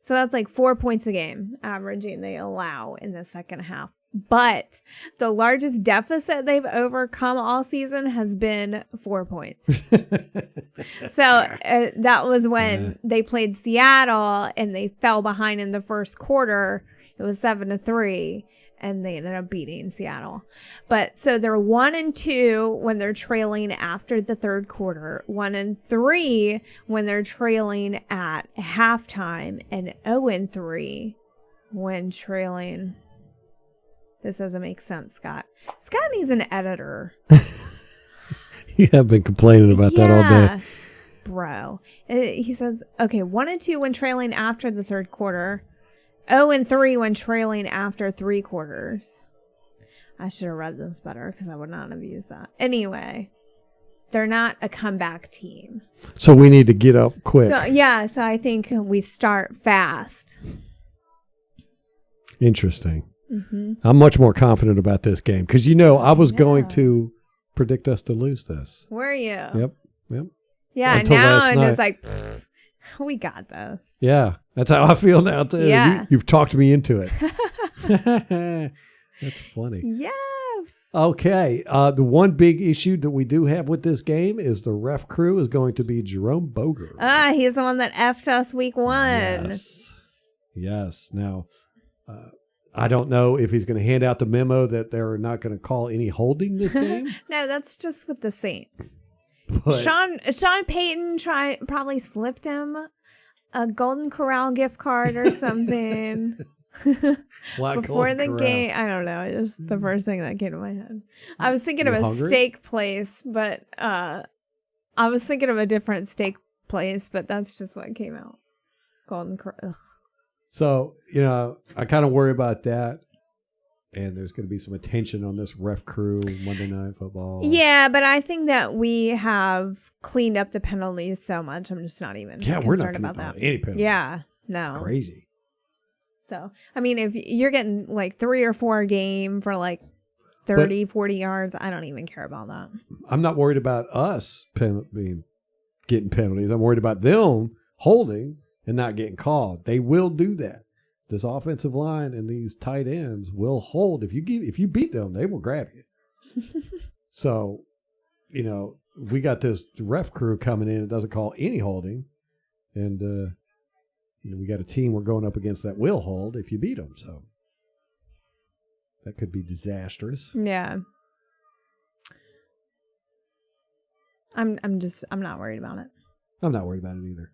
So that's like 4 points a game averaging they allow in the second half. But the largest deficit they've overcome all season has been 4 points. So that was when they played Seattle and they fell behind in the first quarter. It was 7-3, and they ended up beating Seattle. But so they're 1-2 when they're trailing after the third quarter, 1-3 when they're trailing at halftime, and 0-3 when trailing. This doesn't make sense, Scott. Scott needs an editor. You have been complaining about that all day. Bro. He says, okay, 1-2 when trailing after the third quarter, 0-3 when trailing after 3 quarters. I should have read this better because I would not have used that. Anyway, they're not a comeback team. So we need to get up quick. So I think we start fast. Interesting. Mm-hmm. I'm much more confident about this game because, I was going to predict us to lose this. Were you? Yep. Yeah, until now last I'm night. just like, we got this. Yeah, that's how I feel now too. Yeah. You've talked me into it. That's funny. Yes. Okay. The one big issue that we do have with this game is the ref crew is going to be Jerome Boger. He's the one that effed us week 1. Yes. Now, I don't know if he's going to hand out the memo that they're not going to call any holding this game. No, that's just with the Saints. But Sean Payton probably slipped him a Golden Corral gift card or something. Before the game. I don't know. It's just the first thing that came to my head. I was thinking of a steak place, but I was thinking of a different steak place, but that's just what came out. Golden Corral. So, I kind of worry about that. And there's going to be some attention on this ref crew Monday Night Football. Yeah, but I think that we have cleaned up the penalties so much. I'm just not even concerned about that. Any penalties. Yeah, no. Crazy. So, I mean, if you're getting like 3 or 4 a game for like 30, 40 yards, I don't even care about that. I'm not worried about us getting penalties. I'm worried about them holding and not getting called. They will do that. This offensive line and these tight ends will hold. If you beat them, they will grab you. So, we got this ref crew coming in that doesn't call any holding. And, we got a team we're going up against that will hold if you beat them. So that could be disastrous. Yeah. I'm not worried about it. I'm not worried about it either.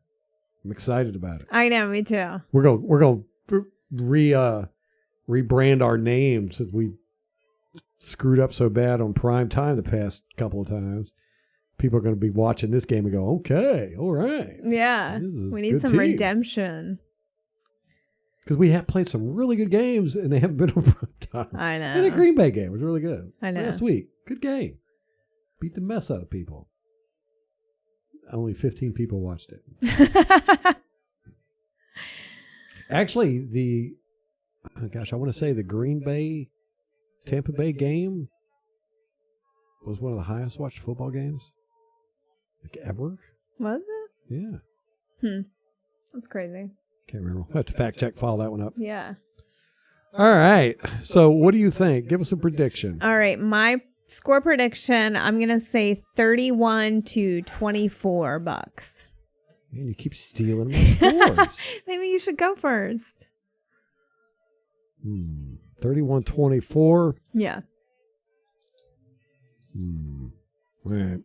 I'm excited about it. I know, me too. We're going to rebrand our names since we screwed up so bad on prime time the past couple of times. People are going to be watching this game and go, okay, all right. Yeah, we need some redemption. Because we have played some really good games and they haven't been on prime time. I know. And the Green Bay game was really good. I know. Last week, good game. Beat the mess out of people. Only 15 people watched it. Actually, I want to say the Green Bay Tampa Bay game was one of the highest watched football games like ever. Was it? Yeah. That's crazy. Can't remember. I have to fact check, follow that one up. Yeah. All right. So what do you think? Give us a prediction. All right. My score prediction, I'm going to say 31-24 Bucks. Man, you keep stealing my scores. Maybe you should go first. 31-24. Yeah. All right.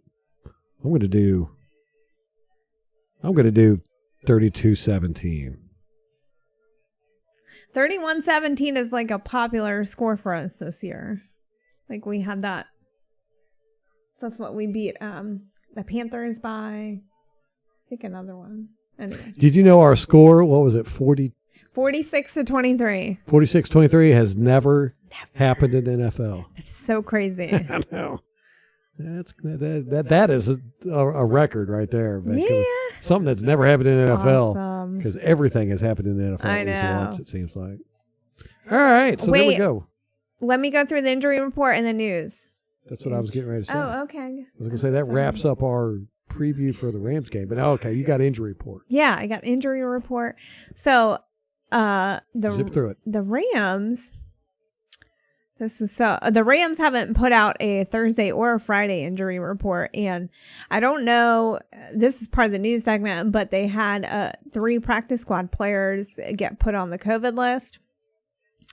I'm going to do 32-17. 31-17 is like a popular score for us this year. Like we had that. That's what we beat the Panthers by. I think another one. Anyway. Did you know our score? What was it? 46-23. 46-23 has never happened in the NFL. It's so crazy. I know. That is a record right there. Yeah. Something that's never happened in the Awesome. NFL. Because everything has happened in the NFL I at least know. once, it seems like. All right. So there we go. Let me go through the injury report and the news. That's what I was getting ready to say. Oh, okay. I was going to say that wraps up our preview for the Rams game. But okay, you got injury report. Yeah, I got injury report. So zip through it. The Rams This is so. The Rams haven't put out a Thursday or a Friday injury report, and I don't know. This is part of the news segment, but they had 3 practice squad players get put on the COVID list,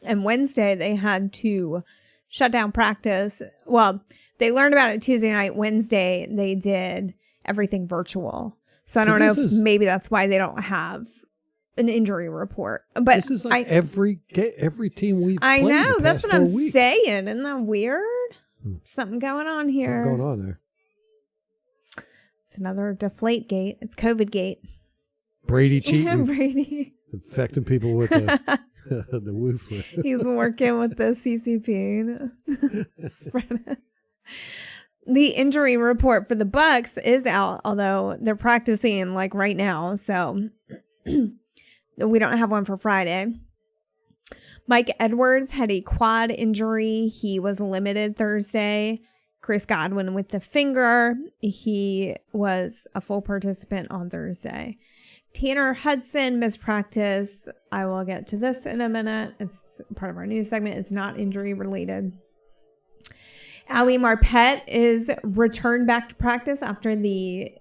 and Wednesday they had to shut down practice. Well, they learned about it Tuesday night. Wednesday they did everything virtual. So I don't know if maybe that's why they don't have an injury report. But this is like every team we've played. I know, that's what I'm weeks. saying. Isn't that weird? Something going on here. Something going on there. It's another deflate gate. It's COVID gate. Brady cheating. Brady. It's infecting people with the Wu flu. He's working with the CCP. Spread it. The injury report for the Bucs is out, although they're practicing like right now. So we don't have one for Friday. Mike Edwards had a quad injury. He was limited Thursday. Chris Godwin with the finger. He was a full participant on Thursday. Tanner Hudson missed practice. I will get to this in a minute. It's part of our news segment. It's not injury related. Ali Marpet is returned back to practice after being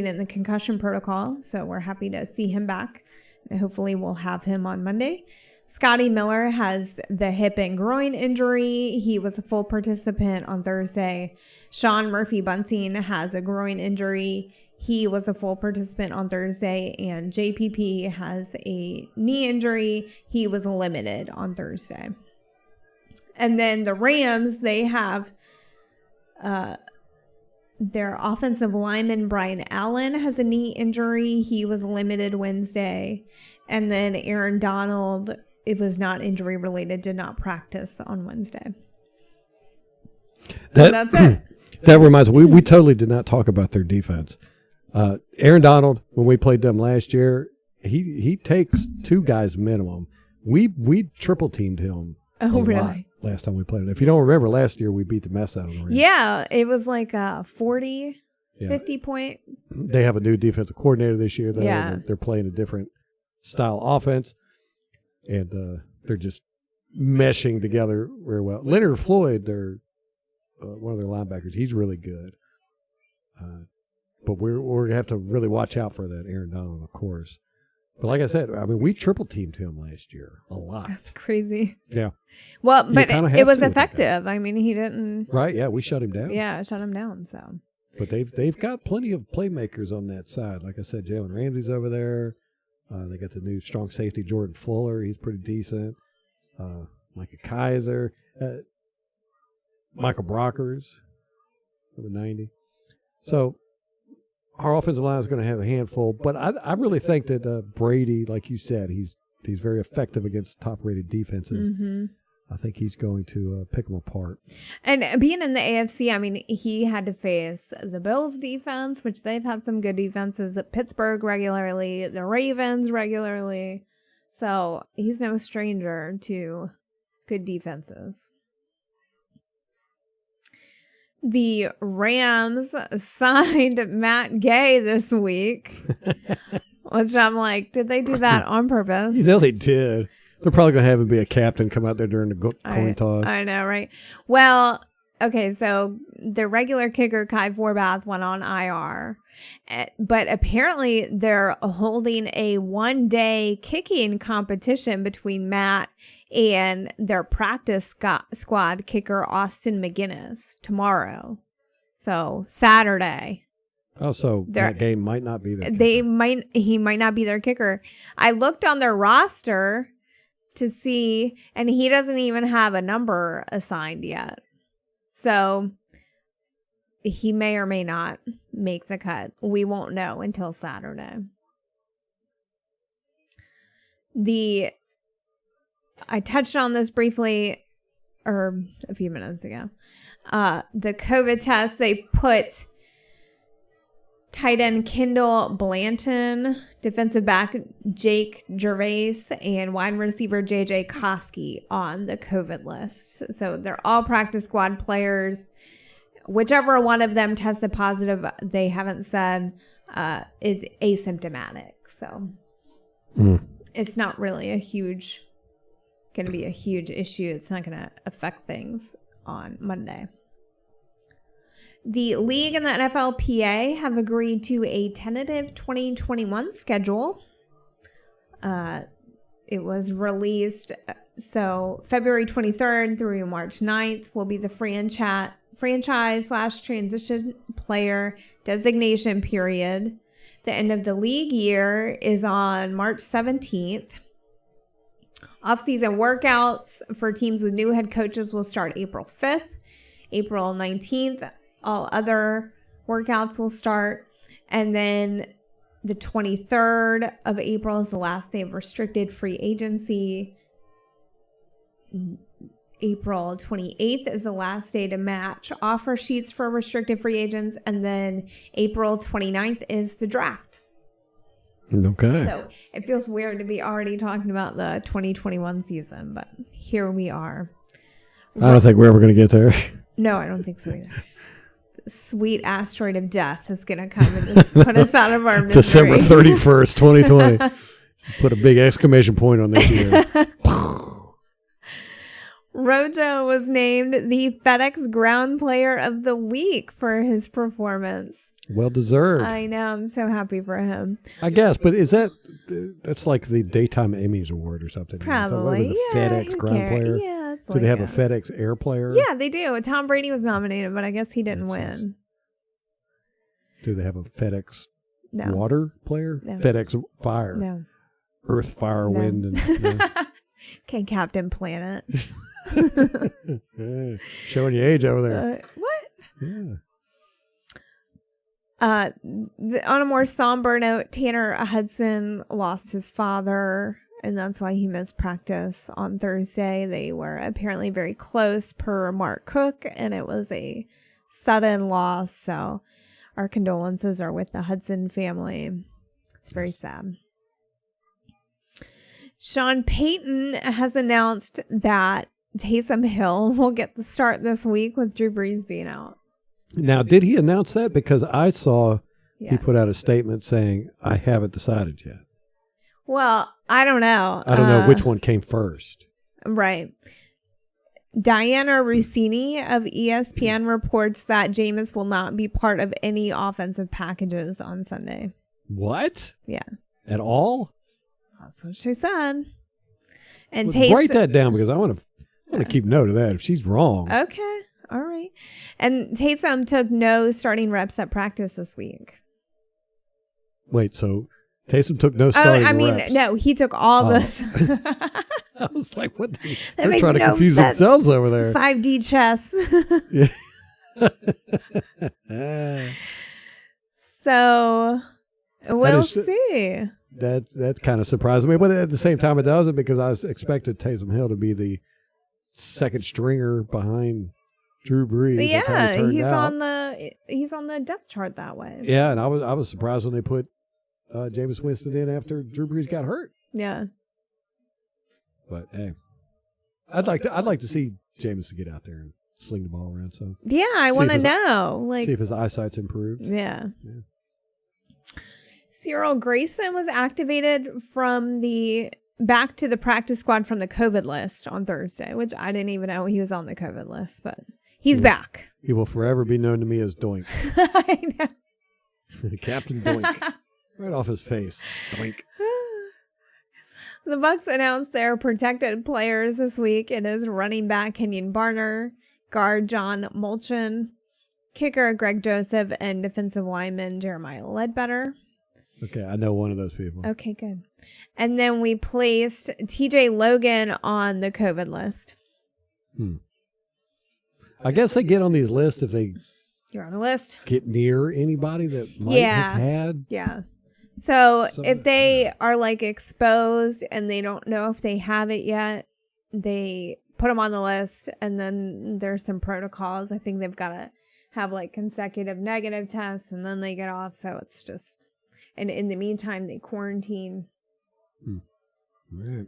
in the concussion protocol. So we're happy to see him back. Hopefully we'll have him on Monday. Scotty Miller has the hip and groin injury. He was a full participant on Thursday. Sean Murphy-Bunting has a groin injury. He was a full participant on Thursday. And JPP has a knee injury. He was limited on Thursday. And then the Rams, they have their offensive lineman, Brian Allen, has a knee injury. He was limited Wednesday. And then Aaron Donald, it was not injury related, did not practice on Wednesday. That's it. That reminds me, we totally did not talk about their defense. Aaron Donald, when we played them last year, he takes 2 guys minimum. We triple teamed him. Oh, really? Last time we played it. If you don't remember, last year we beat the mess out of them. Yeah, it was like a 50 point. They have a new defensive coordinator this year, though. Yeah. They're playing a different style offense, and they're just meshing together very well. Leonard Floyd, they're one of their linebackers. He's really good. But we're going to have to really watch out for that Aaron Donald, of course. But like I said, I mean, we triple teamed him last year a lot. That's crazy. Yeah. Well, but it was effective. I mean, he didn't. Right. Yeah, we shut him down. Yeah, shut him down. So. But they've got plenty of playmakers on that side. Like I said, Jalen Ramsey's over there. They got the new strong safety Jordan Fuller. He's pretty decent. Micah Kaiser, Michael Brockers, number 90. So. Our offensive line is going to have a handful, but I really think that Brady, like you said, he's very effective against top-rated defenses. Mm-hmm. I think he's going to pick them apart. And being in the AFC, I mean, he had to face the Bills defense, which they've had some good defenses, at Pittsburgh regularly, the Ravens regularly. So he's no stranger to good defenses. The Rams signed Matt Gay this week, which I'm like, did they do that on purpose? You know they did. They're probably going to have him be a captain, come out there during the coin toss. I know, right? Well, okay, so the regular kicker, Kai Forbath, went on IR. But apparently they're holding a one-day kicking competition between Matt and their practice squad kicker, Austin McGinnis, tomorrow. So Saturday. Oh, so that game might not be there. He might not be their kicker. I looked on their roster to see, and he doesn't even have a number assigned yet. So he may or may not make the cut. We won't know until Saturday. I touched on this briefly a few minutes ago. The COVID test, they put tight end Kendall Blanton, defensive back Jake Gervais, and wide receiver JJ Koski on the COVID list. So they're all practice squad players. Whichever one of them tested positive, they haven't said, is asymptomatic. So it's not really a huge going to be a huge issue. It's not going to affect things on Monday. The league and the NFLPA have agreed to a tentative 2021 schedule. It was released, so February 23rd through March 9th will be the franchise/transition player designation period. The end of the league year is on March 17th. Off-season workouts for teams with new head coaches will start April 5th. April 19th, all other workouts will start. And then the 23rd of April is the last day of restricted free agency. April 28th is the last day to match offer sheets for restricted free agents. And then April 29th is the draft. Okay. So it feels weird to be already talking about the 2021 season, but here we are. I don't think we're ever going to get there. No, I don't think so either. The sweet asteroid of death is going to come and just put us out of our misery. December 31st, 2020. Put a big exclamation point on this year. Rojo was named the FedEx Ground Player of the Week for his performance. Well deserved. I know. I'm so happy for him. I guess, but that's like the Daytime Emmys award or something. Probably. What was it, FedEx who Ground cares? Player? Yeah. It's Do they have a FedEx Air Player? Yeah, they do. Tom Brady was nominated, but I guess he didn't win. Do they have a FedEx No. Water Player? No. FedEx Fire? No. Earth, Fire, No. Wind, and no. Okay, Captain Planet. Yeah, showing your age over there. What? Yeah. On a more somber note, Tanner Hudson lost his father, and that's why he missed practice on Thursday. They were apparently very close per Mark Cook, and it was a sudden loss. So our condolences are with the Hudson family. It's very sad. Sean Payton has announced that Taysom Hill will get the start this week with Drew Brees being out. Now, did he announce that? Because I saw he Yeah. put out a statement saying, I haven't decided yet. Well, I don't know. I don't know which one came first. Right. Diana Rossini of ESPN reports that Jameis will not be part of any offensive packages on Sunday. What? Yeah. At all? That's what she said. And Well, write that down because I want to keep note of that. If she's wrong. Okay. All right. And Taysom took no starting reps at practice this week. Wait, so Taysom took no starting reps? No, he took all this. I was like, what? They're trying to confuse sense. themselves over there. 5D chess. Yeah. So we'll is- see. That kind of surprised me, but at the same time, it doesn't because I expected Taysom Hill to be the second stringer behind Drew Brees. That's how it Yeah, turned he's out. on the depth chart that way. Yeah, and I was surprised when they put Jameis Winston in after Drew Brees got hurt. Yeah. But hey, I'd like to see Jameis get out there and sling the ball around. So Yeah, I See want to if his- know. Like, see if his eyesight's improved. yeah. Yeah. Cyril Grayson was activated back to the practice squad from the COVID list on Thursday, which I didn't even know he was on the COVID list, but he's back. He will forever be known to me as Doink, I know. Captain Doink, right off his face. Doink. The Bucs announced their protected players this week. It is running back Kenyon Barner, guard John Molchan, kicker Greg Joseph, and defensive lineman Jeremiah Ledbetter. Okay, I know one of those people. Okay, good. And then we placed TJ Logan on the COVID list. I guess they get on these lists if they You're on the list. get near anybody that might have had. Yeah. So So- if they are like exposed and they don't know if they have it yet, they put them on the list, and then there's some protocols. I think they've got to have like consecutive negative tests, and then they get off. So it's just, and in the meantime, they quarantine. Right.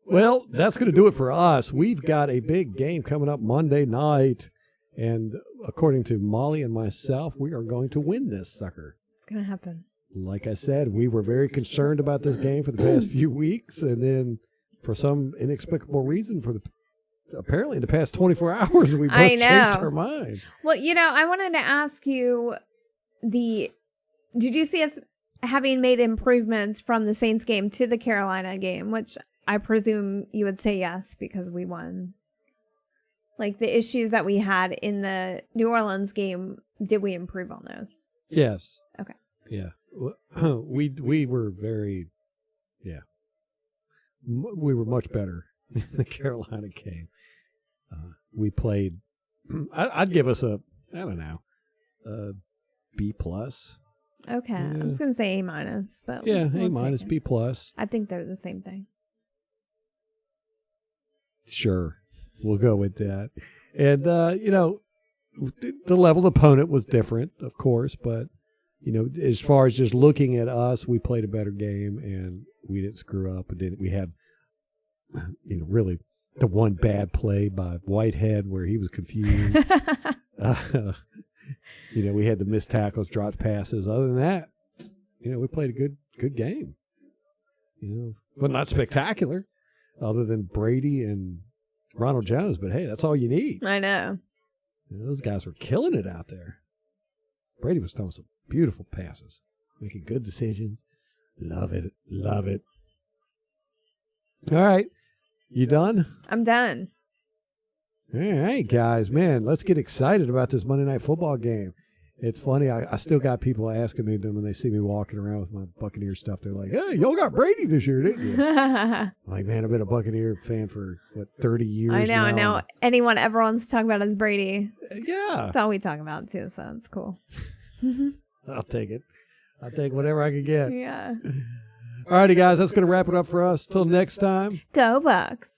Well, that's going to do it for us. We've got a big game coming up Monday night, and according to Molly and myself, we are going to win this sucker. It's going to happen. Like I said, we were very concerned about this game for the past few weeks, and then for some inexplicable reason, apparently in the past 24 hours, we both I changed know. our mind. Well, I wanted to ask you did you see us having made improvements from the Saints game to the Carolina game, which I presume you would say yes because we won. Like the issues that we had in the New Orleans game, did we improve on those? Yes. Okay. Yeah. We were very, we were much better in the Carolina game. We played, I'd give us a B plus. Okay. Yeah. I'm just going to say A-, but Yeah, we'll A-, take it. B plus. I think they're the same thing. Sure. We'll go with that. And, the level of opponent was different, of course, but, as far as just looking at us, we played a better game and we didn't screw up. And then we had, really the one bad play by Whitehead where he was confused. We had the missed tackles, dropped passes. Other than that, we played a good game. But not spectacular, other than Brady and Ronald Jones. But hey, that's all you need. I know. Those guys were killing it out there. Brady was throwing some beautiful passes, making good decisions. Love it. Love it. All right. You done? I'm done. All right, guys. Man, let's get excited about this Monday Night Football game. It's funny. I still got people asking me when they see me walking around with my Buccaneer stuff. They're like, hey, y'all got Brady this year, didn't you? I'm like, man, I've been a Buccaneer fan for, 30 years I know. now. Now anyone ever wants to talk about is Brady. Yeah. That's all we talk about, too, so it's cool. I'll take it. I'll take whatever I can get. Yeah. All righty, guys. That's going to wrap it up for us. Till next time. Go Bucks.